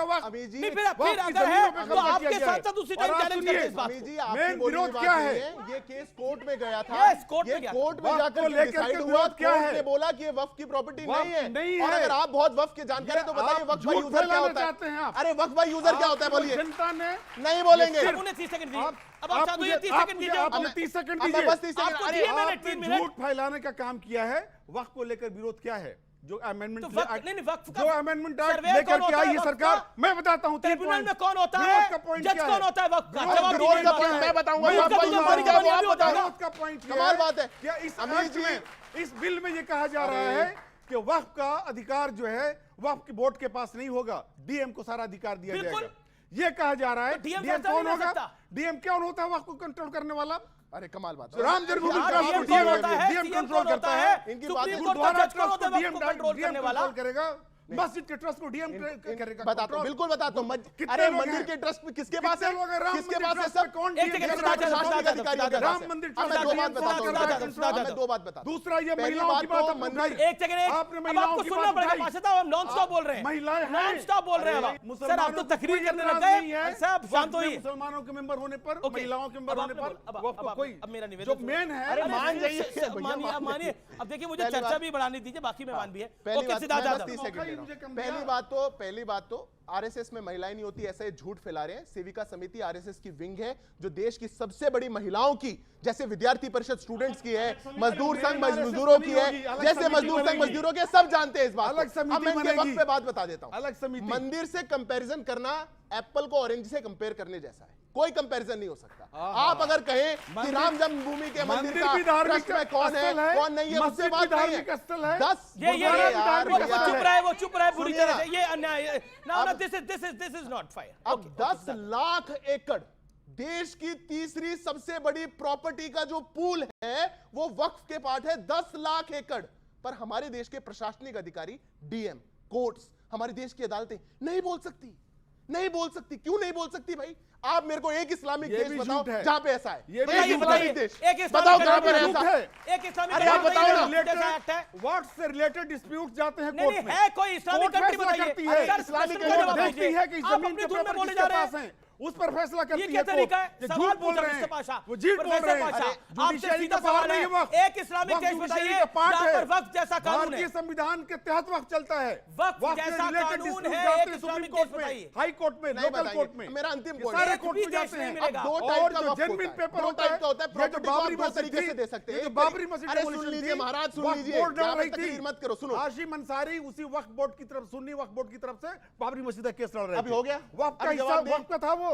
नहीं, फिर अगर है तो आपके सांसद उसी टाइम चैलेंज करते हैं इस बात को। मेन विरोध क्या है? ये केस कोर्ट में गया था, कोर्ट में जाकर डिसाइड हुआ, कोर्ट ने बोला कि ये वक्फ की प्रॉपर्टी नहीं है। और अगर आप बहुत वक्फ के जानकारी तो बताइए वक्फ बाय यूजर क्या होता है? अरे वक्फ बाय यूजर क्या होता है बोलिए। जनता ने नहीं बोलेंगे। 30 सेकंड दीजिए, अब आप 30 सेकंड दीजिए, आपने 30 सेकंड दीजिए, बस 30 सेकंड। आपको दिए मैंने 3 मिनट। झूठ फैलाने का काम किया है। वक्फ को लेकर विरोध क्या है? जो अमेंडमेंट नहीं, वक्फ का जो अमेंडमेंट लेकर के आई है सरकार, मैं बताता हूँ। ट्रिब्यूनल में कौन होता है? जज कौन होता है वक्फ का? जवाब विरोध का पॉइंट मैं बताऊंगा, विरोध का पॉइंट कमाल बात है। क्या इस बिल में ये कहा जा रहा है कि वक्फ का अधिकार जो है वक्फ की बोर्ड के पास नहीं होगा, डीएम को सारा अधिकार दिया जाएगा, ये कहा जा रहा है। डीएम कौन होगा? डीएम कौन होता है वक्फ को कंट्रोल करने वाला? अरे कमाल बात, राम जन्मभूमि ट्रस्ट डीएम कंट्रोल करता है, इनकी बात गुरुद्वारा ट्रस्ट को डीएम कंट्रोल करेगा, मस्जिद के ट्रस्ट को डीएम करेगा। बताता हूं, बिल्कुल बताता हूं। अरे मंदिर के ट्रस्ट किसके पास है? किसके पास है सब? कौन राम मंदिर ट्रस्ट? दो बात बता। दूसरा ये महिलाओं की बात, एक सेकंड, आपने महिलाओं की सुनना पड़ेगा। पाशा साहब हम नॉन स्टॉप बोल रहे हैं, महिलाएं नॉन स्टॉप बोल रहे हैं सर। आप तो तकरीर करने लग गए सर, आप शांत होइए। मुसलमानों के मेंबर होने पर, महिलाओं के मेंबर होने पर कोई अब मेरा निवेदन जो मेन है, अरे मान जाइए, मानिए। अब देखिए मुझे चर्चा भी बढ़ानी दीजिए, बाकी मेहमान भी है। पहली बात तो आरएसएस में महिलाएं नहीं होती, ऐसा ये झूठ फैला रहे हैं। सेविका समिति आरएसएस की विंग है जो देश की सबसे बड़ी महिलाओं की, जैसे विद्यार्थी परिषद स्टूडेंट्स की है, मजदूर संघ मजदूरों की है, जैसे मजदूर संघ मजदूरों के, सब जानते हैं इस बात को। अब मैं इनके वक्त पे बात बता देता हूं। अलग समिति, मंदिर से कंपैरिजन करना एप्पल को ऑरेंज से कंपेयर करने जैसा है, कोई कंपैरिजन नहीं हो सकता। आप अगर कहें कि राम जन्मभूमि के मंदिर का ट्रस्ट में कौन है कौन नहीं है, उससे बात नहीं है। 10 वो चुप रहा है पूरी तरह से, ये अन्याय है ना। This is not fire. अब 10 लाख एकड़ देश की तीसरी सबसे बड़ी प्रॉपर्टी का जो पूल है वो वक्फ के पार्ट है, 10 लाख एकड़। पर हमारे देश के प्रशासनिक अधिकारी, डीएम, कोर्ट्स, हमारे देश की अदालतें नहीं बोल सकती, नहीं बोल सकती। क्यों नहीं बोल सकती भाई? आप मेरे को एक इस्लामिक देश बताओ है। जहां पे ऐसा है। ये भी एक इस्लामिक देश बताओ इस्लामिक कहां पर कंट्री ऐसा है। एक इस्लामिक अरे आप बताओ ना। व्हाट से रिलेटेड डिस्प्यूट जाते हैं नहीं, कोर्ट में। है कोई इस्लामिक कोर्ट कंट्री फैसला बताइए। करती है। सर, इस्लामिक क्वेश्चन का जवाब देखती दीजिए। है कि आप जमीन अपने के धुन में पेपर बोले किसके जा रहे पास हैं। हैं, उस पर फैसला करती ये है क्या तरीका है? कोर्ट। ये सवाल झूठ बोल पूछा रहे मिस्टर हैं, पाशा। वो झूठ बोल प्रोफेसर रहे हैं। पाशा, अरे, आपसे जुडिशरी सीधा का पावर सवाल नहीं है, है वक्त। एक इस्लामिक वक्त देश जुडिशरी बताइए का पार्ट जहां है। पर वक्त जैसा कानून भारतीय है। संविधान के तहत वक्त चलता है। वक्त वक्त जैसा related कानून dispute है, जाते एक हैं इस्लामिक सुप्रीम कोर्ट देश में, बताइए। हाई कोर्ट में, नहीं लोकल बताइए। कोर्ट में। मेरा अंतिम ये पॉइंट सारे है। कोर्ट में जाते हैं। मिलेगा। दो और टाइप का जो वक्त जेन्युइन होता है। पेपर दो होता टाइप है, का होता है। ये जो प्रॉपर्टी को बाबरी आप दो मस्जिद तरीके से थी, दे सकते हैं। ये जो एक बाबरी मस्जिद अरे demolition सुन लीजिए थी, महाराज, सुन वक्फ लीजिए। बोर्ड डाल यहाँ पे रही थी। तकरीर मत करो, सुनो। हाशिम अंसारी उसी वक्फ बोर्ड की तरफ, सुन्नी वक्फ बोर्ड की तरफ से बाबरी मस्जिद का केस लड़ रहे थे। अभी हो गया? वक्फ का अभी हिस्सा जवाब दें। वक्फ का था वो।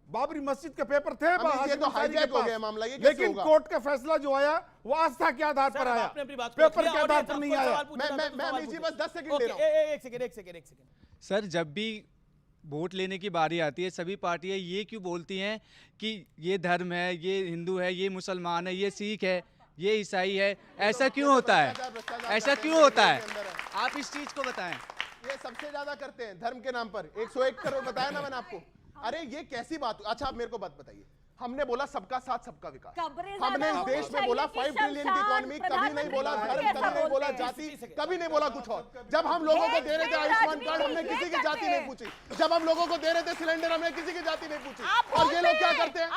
बाबरी मस्जिद के पेपर थे ये हाशिम तो अंसारी के हाईजैक हो पास। गया मामला, ये कैसे लेकिन होगा? कोर्ट का फैसला जो आया वो आस्था के आधार पर आया, आपने अपनी बात पेपर रख के लिया। आधार ऑडियंस पर नहीं आपको आया। सवाल पूछना था, तो मैं सवाल अमीर जी पूछिए। बस 10 सेकंड ओके, ले रहा हूं। एक सेकंड। सर, जब भी वोट लेने की बारी आती है सभी पार्टियां ये क्यों बोलती हैं कि ये धर्म है, ये हिंदू है, ये मुसलमान है, ये सिख है, ये ईसाई है? ऐसा क्यों होता है? ऐसा क्यों होता है? आप इस चीज को बताएं। ये सबसे ज्यादा करते हैं धर्म के नाम पर। 101 करोड़ बताया ना मैंने आपको। अरे ये कैसी बात? अच्छा आप मेरे को बात बताइए। हमने बोला सबका साथ सबका विकास। हमने इस देश में बोला 5 ट्रिलियन की इकोनॉमी। कभी नहीं बोला धर्म, कभी नहीं बोला जाति, कभी नहीं बोला कुछ और। जब हम लोगों को दे रहे थे आयुष्मान कार्ड, हमने किसी की जाति नहीं पूछी। जब हम लोगों को दे रहे थे सिलेंडर, हमने किसी की जाति नहीं पूछी। और ये लोग क्या करते हैं?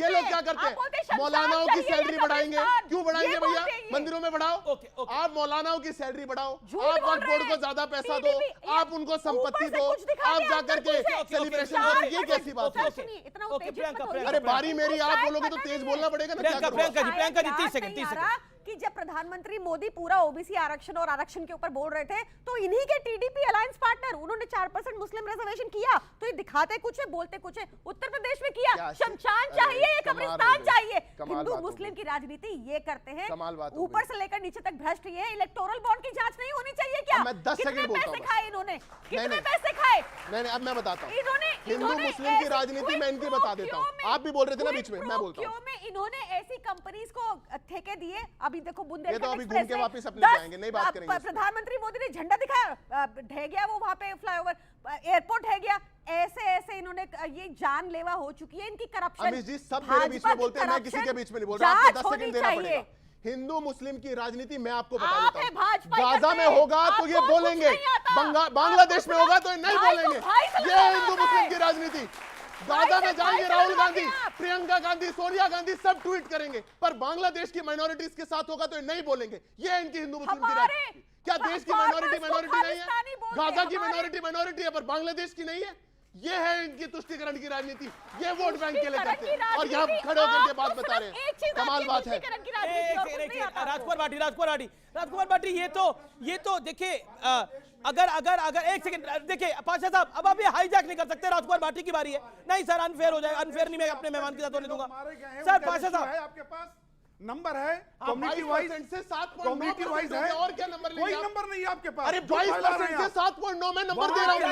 ये लोग क्या करते हैं? मौलानाओं की सैलरी बढ़ाएंगे। क्यों बढ़ाएंगे भैया? मंदिरों में बढ़ाओ। आप मौलानाओं की सैलरी बढ़ाओ, आप वक्फ बोर्ड को ज्यादा पैसा दो, आप उनको संपत्ति दो, आप जाकर के सेलिब्रेशन करो। ये कैसी बात है? अरे बारी मेरी, आप बोलोगे तो तेज बोलना पड़ेगा ना। प्रियंका जी 30 सेकंड कि जब प्रधानमंत्री मोदी पूरा ओबीसी आरक्षण और आरक्षण के ऊपर बोल रहे थे तो इन्हीं के टीडीपी अलायंस पार्टनर उन्होंने 4% मुस्लिम रिजर्वेशन किया। तो ये दिखाते कुछ है, बोलते कुछ है। उत्तर प्रदेश में किया, शमशान चाहिए, ये कब्रिस्तान चाहिए। हिंदू मुस्लिम की राजनीति ये करते हैं, ऊपर से लेकर नीचे तक भ्रष्ट। ये इलेक्टोरल बॉन्ड की जांच नहीं होनी चाहिए क्या? कितने पैसे खाए इन्होंने? कितने पैसे खाए? नहीं, अब मैं बताता हूँ। हिंदू इन्होंने मुस्लिम की राजनीति मैं इनकी बता देता हूँ। आप भी बोल रहे थे ना बीच में, मैं बोलता हूँ। इन्होंने ऐसी कंपनीज को ठेके दिए। अभी देखो ये तो बुंदेलखंड अभी घूम के वापस अपने जाएंगे, नहीं बात करेंगे। प्रधानमंत्री मोदी ने झंडा दिखाया, ढह गया वो वहां पे फ्लाईओवर, एयरपोर्ट ढह गया। ऐसे इन्होंने ये जानलेवा हो चुकी है इनकी करप्शन। अमित जी सब मेरे बीच में बोलते हैं, मैं किसी के बीच में नहीं बोल रहा। आपको 10 सेकंड देना पड़ेगा। हिंदू मुस्लिम की राजनीति मैं आपको बता देता हूं। गाजा में होगा तो ये बोलेंगे, बांग्लादेश में होगा तो ये नहीं बोलेंगे। ये हिंदू मुस्लिम की राजनीति। गाजा में जाएंगे राहुल गांधी, प्रियंका गांधी, सोनिया गांधी सब ट्वीट करेंगे, पर बांग्लादेश की माइनॉरिटीज के साथ होगा तो ये नहीं बोलेंगे। ये है इनकी हिंदू मुस्लिम की राजनीति। क्या देश की माइनॉरिटी नहीं है? गाजा की माइनॉरिटी है पर बांग्लादेश की नहीं है। ये है इनकी तुष्टीकरण की राजनीति। ये वोट बैंक के लिए करते हैं और यहाँ खड़े होकर के बात बता रहे हैं। कमाल बात है। राजकुमार भाटी, ये तो देखिए, अगर एक सेकंड देखिए पाशा साहब, अब आप ये हाईजैक नहीं कर सकते। राजकुमार भाटी की बारी है। नहीं सर, अनफेयर हो जाएगा। अनफेयर नहीं, मैं अपने मेहमान के साथ होने दूंगा। सर पाशा साहब, आपके पास नंबर है कम्युनिटी वाइज से 7.9 कम्युनिटी वाइज है, और क्या नंबर कोई नंबर नहीं है आपके पास। अरे 22% से 7.9 में नंबर दे रहा हूं।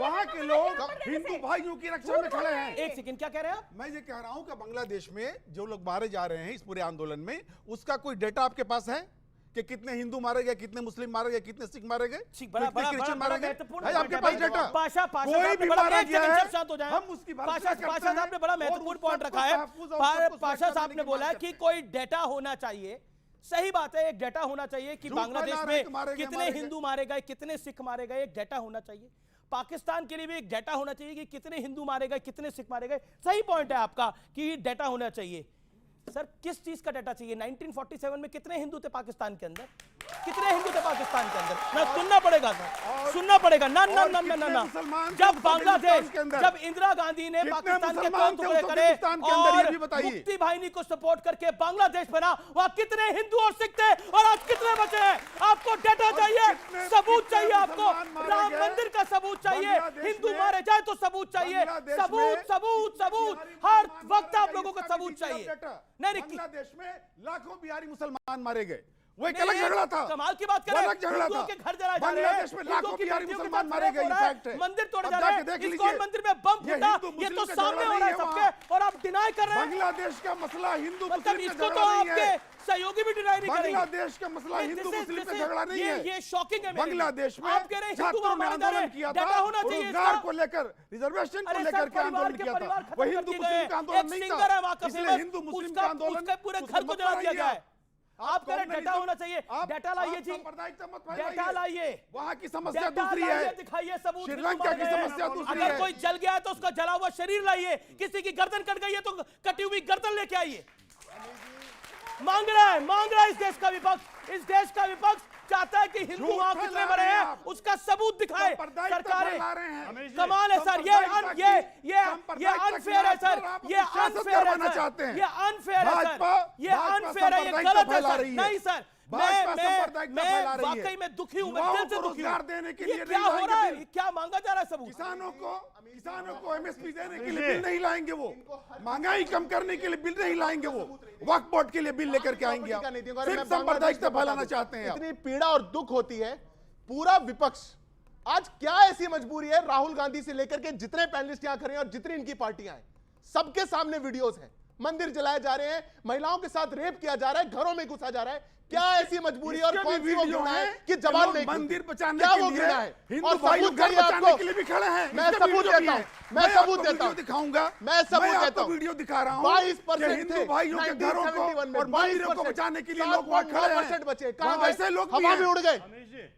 वहां के लोग हिंदू भाइयों की रक्षा में खड़े हैं। एक सेकंड, क्या कह रहे हैं आप? मैं ये कह रहा हूं कि बांग्लादेश में जो लोग मारे जा रहे हैं इस पूरे आंदोलन में, उसका कोई डेटा आपके पास है कि कितने हिंदू मारे गए, कितने मुस्लिम मारे गए, कितने सिख मारे गए, कितने क्रिश्चियन मारे गए? आपके पास डेटा? कोई भी मारा गया है, हम उसकी पाशा साहब ने बड़ा महत्वपूर्ण पॉइंट रखा है। पाशा साहब ने बोला कि कोई डेटा होना चाहिए। सही बात है, एक डेटा होना चाहिए कि बांग्लादेश में कितने हिंदू मारे गए, कितने सिख मारे गए, एक डेटा होना चाहिए। पाकिस्तान के लिए भी एक डेटा होना चाहिए कि कितने हिंदू मारे गए, कितने सिख मारे गए। सही पॉइंट है आपका कि डेटा होना चाहिए। सर किस चीज का डेटा चाहिए? 1947 में कितने हिंदू थे पाकिस्तान के अंदर? कितने हिंदू थे पाकिस्तान के अंदर? ना सुनना पड़ेगा सर, सुनना पड़ेगा। ना ना ना ना ना जब बांग्लादेश, जब इंदिरा गांधी ने पाकिस्तान के तौर टुकड़े करे और मुफ्ती भाईनी को सपोर्ट करके बांग्लादेश बना, वहां कितने हिंदू और सिख थे और आज कितने बचे हैं? आपको डेटा चाहिए, सबूत चाहिए। आपको राम मंदिर का सबूत चाहिए, हिंदू मारे जाए तो सबूत चाहिए। सबूत सबूत सबूत, हर वक्त आप लोगों को सबूत चाहिए। बांग्लादेश में लाखों बिहारी मुसलमान मारे गए, वो एक अलग झगड़ा था, कमाल की बात कर रहे हैं, अलग झगड़ा था। के घर जला जा रहे हैं, बांग्लादेश में लाखों बिहारी मुसलमान मारे गए, फैक्ट है। मंदिर तोड़े अब जा रहे जाके हैं, देख इस्कॉन लीजिए। मंदिर में बम फूटा, ये तो सामने हो रहा है सबके, और आप डिनाई कर रहे हैं। बांग्लादेश का मसला हिंदू मतलब मुस्लिम इसको का तो झगड़ा नहीं आपके है। सहयोगी भी डिनाई नहीं करेंगे। बांग्लादेश का मसला हिंदू मुस्लिम का झगड़ा नहीं है। ये शॉकिंग है मेरे लिए। बांग्लादेश में आप कह रहे हैं हिंदू छात्रों ने मारे जा रहे आंदोलन हैं, किया डाटा था, होना चाहिए रोजगार इसका। को लेकर, रिजर्वेशन को अरे लेकर सर, के आंदोलन किया था। वो हिंदू मुस्लिम का आंदोलन नहीं था, इसलिए हिंदू मुस्लिम का आंदोलन उसके पूरे घर को जला दिया गया है। आप कह रहे डाटा होना चाहिए, डाटा लाइए जी, डाटा लाइए, वहाँ की समस्या दूसरी है, दिखाइए सबूत। श्रीलंका की समस्या दूसरी है। अगर कोई जल गया है तो उसका जला हुआ शरीर लाइए, किसी की गर्दन कट गई है तो कटी हुई गर्दन लेके आइए। मांग रहा है इस देश का विपक्ष चाहता है कि हिंदू वहां कितने मरे हैं उसका सबूत दिखाए सरकारें। कमाल है सर, ये अनफेयर है सर, ये अनफेयर है सर, ये अनफेयर है सर, ये अनफेयर है, ये गलत है सर। नहीं सर, मैं वाकई में दुखी हूं, मैं दिल से दुखी हूं। देने के ये लिए क्या हो रहा है, क्या मांगा जा रहा है सबूत? किसानों को एमएसपी देने के लिए बिल नहीं लाएंगे, वो महंगाई कम करने के लिए बिल नहीं लाएंगे, वो वक्फ बोर्ड के लिए बिल लेकर के आएंगे, सिर्फ सांप्रदायिकता फैलाना चाहते हैं। इतनी पीड़ा और दुख होती है, पूरा विपक्ष आज क्या ऐसी मजबूरी है, राहुल गांधी से लेकर के जितने पैनलिस्ट यहां खड़े हैं और जितनी इनकी पार्टियां हैं, सबके सामने वीडियोस हैं, मंदिर जलाए जा रहे हैं, महिलाओं के साथ रेप किया जा रहा है, घरों में घुसा जा रहा है। क्या ऐसी मजबूरी और कौन सी वो घृणा है कि जवान नहीं, मंदिर बचाने क्या के वो लिए, घृणा है? हिंदू और भाई सबूत घर चाहिए बचाने आपको? के लिए भी खड़े हैं। मैं सबूत देता हूं, मैं सबूत देता हूं, दिखाऊंगा, मैं सबूत देता हूं, वीडियो दिखा रहा हूं। 22% हिंदू भाइयों के घरों को और मंदिरों को बचाने के लिए लोग वहां खड़े हैं, बचे, कहां वहां ऐसे लोग हवा में उड़ गए,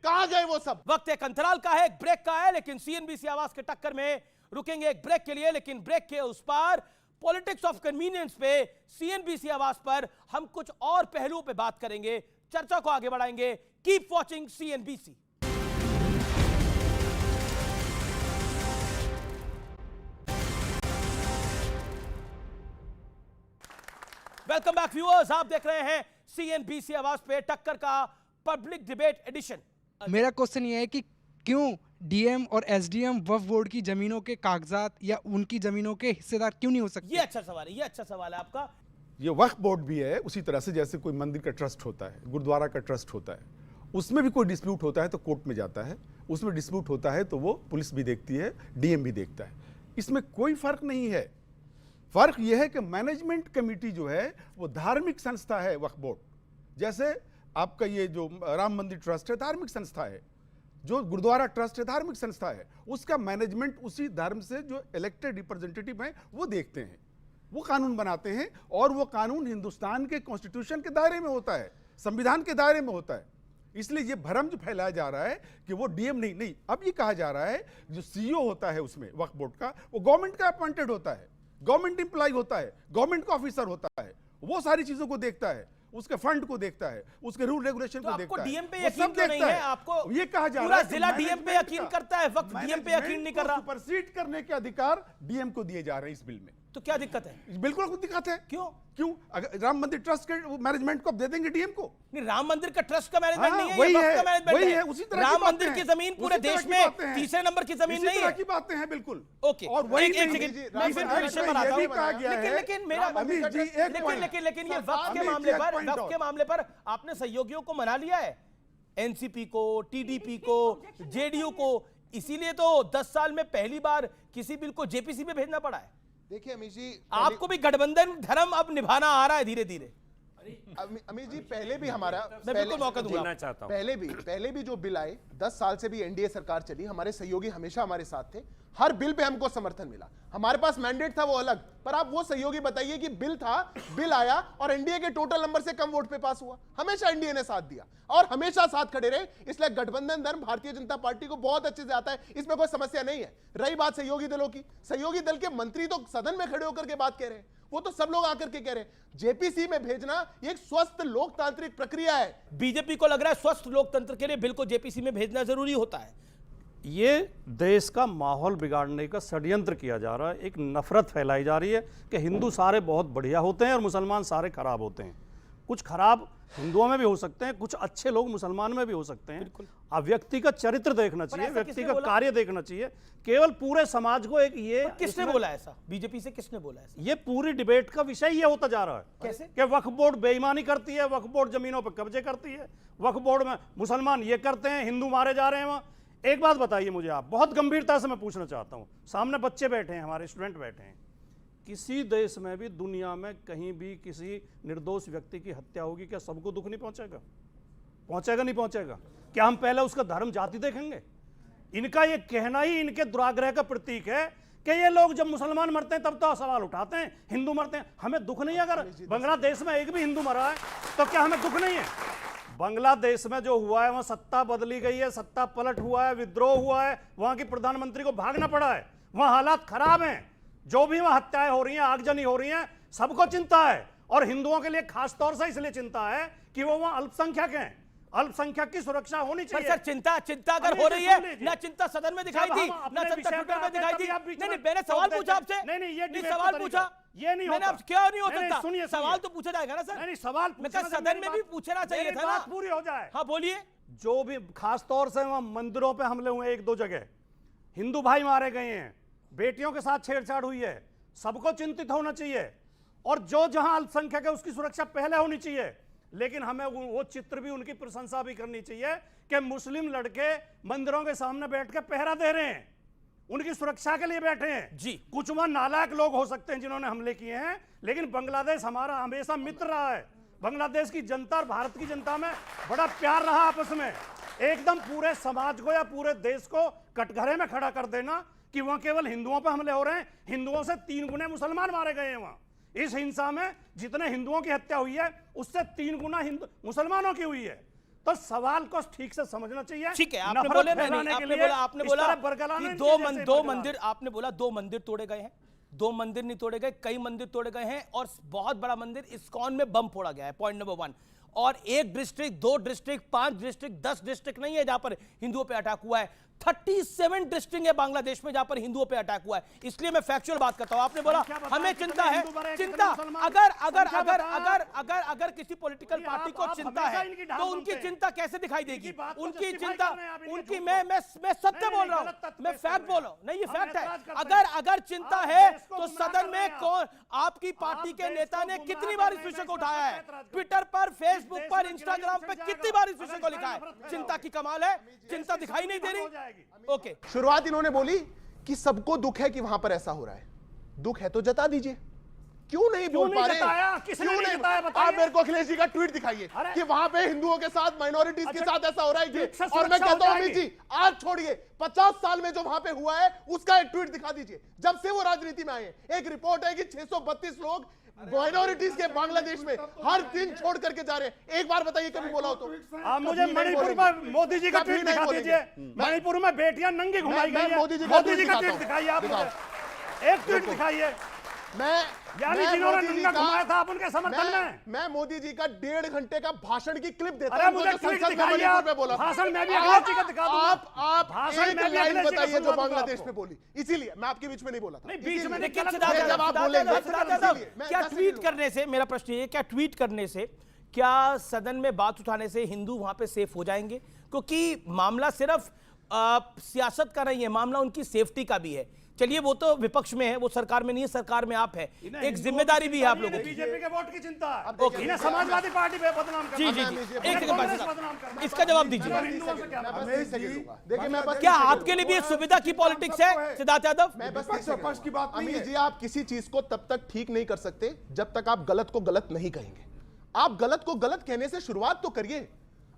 कहां गए वो सब? वक्त एक अंतराल का है, एक ब्रेक का है, लेकिन सीएनबीसी आवाज के टक्कर में रुकेंगे एक ब्रेक के लिए, लेकिन ब्रेक के उस पार पॉलिटिक्स ऑफ कन्वीनियंस पे सीएनबीसी आवाज पर हम कुछ और पहलुओं पे बात करेंगे, चर्चा को आगे बढ़ाएंगे। Keep watching CNBC. Welcome back viewers, आप देख रहे हैं सीएनबीसी आवाज पे टक्कर का पब्लिक डिबेट एडिशन। मेरा क्वेश्चन ये है कि क्यों डीएम और एसडीएम वक्फ बोर्ड की जमीनों के कागजात या उनकी जमीनों के हिस्सेदार क्यों नहीं हो सकते? ये अच्छा सवाल है, ये अच्छा सवाल है आपका। ये वक्फ बोर्ड भी है उसी तरह से जैसे कोई मंदिर का ट्रस्ट होता है, गुरुद्वारा का ट्रस्ट होता है, उसमें भी कोई डिस्प्यूट होता है तो कोर्ट में जाता है, उसमें डिस्प्यूट होता है तो वो पुलिस भी देखती है, डीएम भी देखता है, इसमें कोई फर्क नहीं है। फर्क यह है कि मैनेजमेंट कमेटी जो है वो धार्मिक संस्था है, वक्फ बोर्ड जैसे आपका ये जो राम मंदिर ट्रस्ट है धार्मिक संस्था है, जो गुरुद्वारा ट्रस्ट है धार्मिक संस्था है, उसका मैनेजमेंट उसी धर्म से जो इलेक्टेड रिप्रेजेंटेटिव हैं वो देखते हैं, वो कानून बनाते हैं और वो कानून हिंदुस्तान के कॉन्स्टिट्यूशन के दायरे में होता है, संविधान के दायरे में होता है। इसलिए ये भ्रम जो फैलाया जा रहा है कि वो डीएम नहीं, अब ये कहा जा रहा है जो सीईओ होता है उसमें वक्फ बोर्ड का, वो गवर्नमेंट का अपॉइंटेड होता है, गवर्नमेंट एम्प्लॉय होता है, गवर्नमेंट का ऑफिसर होता है, वो सारी चीजों को देखता है, उसके फंड को देखता है, उसके रूल रेगुलेशन को देखता है। डीएम पे यकीन क्यों नहीं है? आपको ये कहा जा रहा पूरा है जिला डीएम पे यकीन करता है, वक्त डीएम पे यकीन नहीं कर रहा। सुपरसीड करने के अधिकार डीएम को दिए जा रहे हैं इस बिल में। तो क्या दिक्कत है? बिल्कुल कोई दिक्कत है। क्यों? अगर राम मंदिर ट्रस्ट के मैनेजमेंट को दे देंगे डीएम को? नहीं, राम मंदिर का ट्रस्ट का मैनेजमेंट नहीं है, वही ये है, वक्त का मैनेजमेंट वही है, उसी तरह राम मंदिर की जमीन पूरे देश में तीसरे नंबर की जमीन नहीं है। की बातें हैं बिल्कुल। ओके, और वही एक सेकंड मैं फिर विषय पर आता हूं, लेकिन मेरा लेकिन ये वक्त के मामले पर आपने सहयोगियों को मना लिया है, एनसीपी को, टीडीपी को, जेडीयू को, इसीलिए तो 10 साल में पहली बार किसी बिल को जेपीसी में भेजना पड़ा है। देखिए अमित जी, आपको भी गठबंधन धर्म अब निभाना आ रहा है धीरे धीरे। अमित जी, पहले भी हमारा मैं बिल्कुल मौका दूंगा, चाहता हूं। पहले भी जो बिल आए, 10 साल से भी एनडीए सरकार चली, हमारे सहयोगी हमेशा हमारे साथ थे, हर बिल पे हमको समर्थन मिला, हमारे पास मैंडेट था वो अलग, पर आप वो सहयोगी बताइए कि बिल था, बिल आया और एनडीए के टोटल नंबर से कम वोट पे पास हुआ। हमेशा एनडीए ने साथ दिया और हमेशा साथ खड़े रहे, इसलिए गठबंधन धर्म भारतीय जनता पार्टी को बहुत अच्छे से आता है, इसमें कोई समस्या नहीं है। रही बात सहयोगी दलों की, सहयोगी दल के मंत्री तो सदन में खड़े होकर के बात कह रहे हैं, वो तो सब लोग आकर के कह रहे हैं जेपीसी में भेजना एक स्वस्थ लोकतांत्रिक प्रक्रिया है। बीजेपी को लग रहा है स्वस्थ लोकतंत्र के लिए बिल को जेपीसी में भेजना जरूरी होता है। ये देश का माहौल बिगाड़ने का षड्यंत्र किया जा रहा है, एक नफरत फैलाई जा रही है कि हिंदू सारे बहुत बढ़िया होते हैं और मुसलमान सारे खराब होते हैं। कुछ खराब हिंदुओं में भी हो सकते हैं, कुछ अच्छे लोग मुसलमान में भी हो सकते हैं। अब व्यक्ति का चरित्र देखना चाहिए, व्यक्ति का कार्य देखना चाहिए, केवल पूरे समाज को एक ये किसने बोला ऐसा? बीजेपी से किसने बोला ऐसा? ये पूरी डिबेट का विषय ये होता जा रहा है। कैसे? कि वक्फ बोर्ड बेईमानी करती है, वक्फ बोर्ड जमीनों पर कब्जे करती है, वक्फ बोर्ड में मुसलमान ये करते हैं, हिंदू मारे जा रहे हैं वहां। एक बात बताइए मुझे आप, बहुत गंभीरता से मैं पूछना चाहता हूं, सामने बच्चे बैठे हैं, हमारे स्टूडेंट बैठे हैं, किसी देश में भी दुनिया में कहीं भी किसी निर्दोष व्यक्ति की हत्या होगी, क्या सबको दुख नहीं पहुंचेगा? पहुंचेगा नहीं पहुंचेगा? क्या हम पहले उसका धर्म जाति देखेंगे? इनका ये कहना ही इनके दुराग्रह का प्रतीक है कि ये लोग जब मुसलमान मरते हैं तब तो सवाल उठाते हैं, हिंदू मरते हैं हमें दुख नहीं है। अगर बांग्लादेश में एक भी हिंदू मरा है तो क्या हमें दुख नहीं है? बांग्लादेश में जो हुआ है वहां सत्ता बदली गई है, सत्ता पलट हुआ है, विद्रोह हुआ है, वहां की प्रधानमंत्री को भागना पड़ा है, वहां हालात खराब हैं, जो भी वहां हत्याएं हो रही हैं, आगजनी हो रही हैं, सबको चिंता है। और हिंदुओं के लिए खास तौर से इसलिए चिंता है कि वो वहां अल्पसंख्यक हैं, अल्पसंख्यक की सुरक्षा होनी चाहिए। सर चिंता अगर हो रही है ना, चिंता सदन में दिखाई दी ना चिंता ट्विटर में दिखाई दी। नहीं मैंने सवाल पूछा आपसे, नहीं सवाल पूछा, ये नहीं होता। क्या नहीं हो सकता? सुनिए, सवाल तो पूछा जाएगा ना सर। नहीं सवाल सदन में भी पूछना चाहिए था, बात पूरी हो जाए। हाँ बोलिए। जो भी खास तौर से वहां मंदिरों पे हमले हुए एक दो जगह, हिंदू भाई मारे गए हैं, बेटियों के साथ छेड़छाड़ हुई है, सबको चिंतित होना चाहिए। और जो जहां अल्पसंख्यक है उसकी सुरक्षा पहले होनी चाहिए। लेकिन हमें वो चित्र भी, उनकी प्रशंसा भी करनी चाहिए कि मुस्लिम लड़के मंदिरों के सामने बैठ के पहरा दे रहे हैं, उनकी सुरक्षा के लिए बैठे हैं। जी कुछ वहां नालायक लोग हो सकते हैं जिन्होंने हमले किए हैं, लेकिन बांग्लादेश हमारा हमेशा मित्र रहा है। बांग्लादेश की जनता और भारत की जनता में बड़ा प्यार रहा आपस में। एकदम पूरे समाज को या पूरे देश को कटघरे में खड़ा कर देना कि वहां केवल हिंदुओं पर हमले हो रहे हैं, हिंदुओं से 3 गुने मुसलमान मारे गए हैं वहां। इस हिंसा में जितने हिंदुओं की हत्या हुई है उससे 3 गुना मुसलमानों की हुई है। तो सवाल को ठीक से समझना चाहिए। ठीक है, आपने बोला कि दो मंदिर, आपने बोला 2 मंदिर तोड़े गए हैं, 2 मंदिर नहीं तोड़े गए, कई मंदिर तोड़े गए हैं और बहुत बड़ा मंदिर इस्कॉन में बम फोड़ा गया है, पॉइंट नंबर 1। और 1 डिस्ट्रिक्ट, 2 डिस्ट्रिक्ट, 5 डिस्ट्रिक्ट, 10 डिस्ट्रिक्ट नहीं है जहां पर हिंदुओं पे अटैक हुआ है, 37 डिस्ट्रिक्ट है बांग्लादेश में जहां पर हिंदुओं पे अटैक हुआ है। इसलिए मैं फैक्चुअल बात करता हूं। आपने बोला हमें चिंता है, चिंता अगर किसी पॉलिटिकल पार्टी को चिंता है तो उनकी चिंता कैसे दिखाई देगी? उनकी चिंता, उनकी मैं सत्य बोल रहा हूं, मैं फैक्ट बोल रहा हूं। नहीं, ये फैक्ट है। अगर चिंता है तो सदन में कौन, आपकी पार्टी के नेता ने कितनी बार इस विषय को उठाया है? ट्विटर पर, फेसबुक पर, इंस्टाग्राम पर कितनी बार इस विषय को लिखा है? चिंता की कमाल है, चिंता दिखाई नहीं दे रही। ओके, शुरुआत इन्होंने बोली कि सबको दुख है कि वहां पर ऐसा हो रहा है। दुख है तो जता दीजिए, क्यों नहीं बोल पा रहे? क्यों नहीं? आप मेरे को अखिलेश जी का ट्वीट दिखाइए कि वहां पे हिंदुओं के साथ, माइनॉरिटीज के साथ ऐसा हो रहा है। और मैं कहता हूं अमित जी, आज छोड़िए, 50 साल में जो वहां पे हुआ है उसका एक ट्वीट दिखा दीजिए। जब से वो राजनीति में आए हैं, एक रिपोर्ट है कि 632 लोग माइनॉरिटीज के बांग्लादेश में हर दिन छोड़ करके जा रहे हैं। एक बार बताइए कभी बोला हो तो? आप मुझे मणिपुर में मोदी जी का ट्वीट दिखा दीजिए। मणिपुर में बेटियां नंगी घुमाई गई हैं, मोदी जी का ट्वीट दिखाइए। आप एक ट्वीट दिखाइए। यानी जिन्होंने नंगा घुमाया था आप उनके समर्थन में। मैं मोदी जी का 1.5 घंटे का भाषण की क्लिप देता हूं। मुझे ट्वीट दिखाइए आप। भाषण में भी अखिलेश जी का दिखा दूंगा। आप भाषण में लाइन बताइए जो बांग्लादेश में बोली। इसीलिए मैं आपके बीच में नहीं बोला था। नहीं, बीच में जब आप बोलेंगे क्या ट्वीट करने से, मेरा प्रश्न ये, क्या ट्वीट करने से, क्या सदन में बात उठाने से हिंदू वहां पे सेफ हो जाएंगे? क्योंकि मामला सिर्फ सियासत का नहीं है, मामला उनकी सेफ्टी का भी है। चलिए वो तो विपक्ष में है, वो सरकार में नहीं है, सरकार में आप है, एक जिम्मेदारी भी है आप लोगों की। बीजेपी के वोट की चिंता है, इन्हें समाजवादी पार्टी पे बदनाम करना। जी एक सेकंड, इसका जवाब दीजिए। क्या आपके लिए भी एक सुविधा की पॉलिटिक्स है सिद्धार्थ यादव? अमित जी, आप किसी चीज को तब तक ठीक नहीं कर सकते जब तक आप गलत को गलत नहीं कहेंगे। आप गलत को गलत कहने से शुरुआत तो करिए।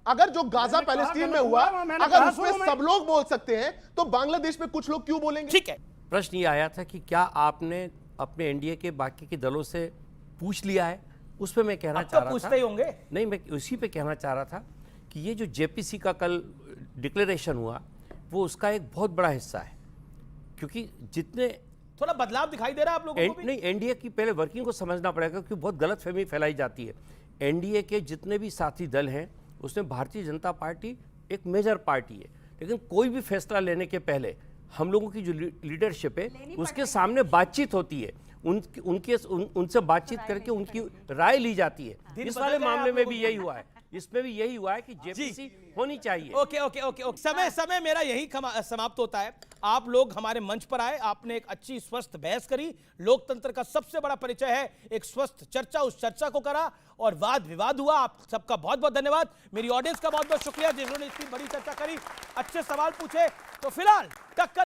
अगर जो गाजा पैलेस्टीन में हुआ, अगर उसमें सब लोग बोल सकते हैं तो बांग्लादेश में कुछ लोग क्यों बोलेंगे? ठीक है, प्रश्न ये आया था कि क्या आपने अपने एनडीए के बाकी के दलों से पूछ लिया है? उस पर मैं कहना चाह रहा था, पूछते ही होंगे। नहीं, मैं उसी पे कहना चाह रहा था कि ये जो जेपीसी का कल डिक्लेरेशन हुआ वो उसका एक बहुत बड़ा हिस्सा है, क्योंकि जितने थोड़ा बदलाव दिखाई दे रहा है आप लोगों को भी? नहीं, एनडीए की पहले वर्किंग को समझना पड़ेगा, क्योंकि बहुत गलतफहमी फैलाई जाती है। एनडीए के जितने भी साथी दल हैं उसमें भारतीय जनता पार्टी एक मेजर पार्टी है, लेकिन कोई भी फैसला लेने के पहले हम लोगों की जो लीडरशिप है उसके सामने बातचीत होती है। उनसे बातचीत करके उनकी राय ली जाती है। इस वाले मामले में भी यही हुआ है, इसमें भी यही हुआ है कि जेपीसी होनी चाहिए। ओके ओके ओके ओके, समय मेरा यही समाप्त होता है। आप लोग हमारे मंच पर आए, आपने एक अच्छी स्वस्थ बहस करी। लोकतंत्र का सबसे बड़ा परिचय है एक स्वस्थ चर्चा, उस चर्चा को करा और वाद विवाद हुआ। आप सबका बहुत बहुत धन्यवाद। मेरी ऑडियंस का बहुत बहुत शुक्रिया जिन्होंने इतनी बड़ी चर्चा करी, अच्छे सवाल पूछे। तो फिलहाल टक्कर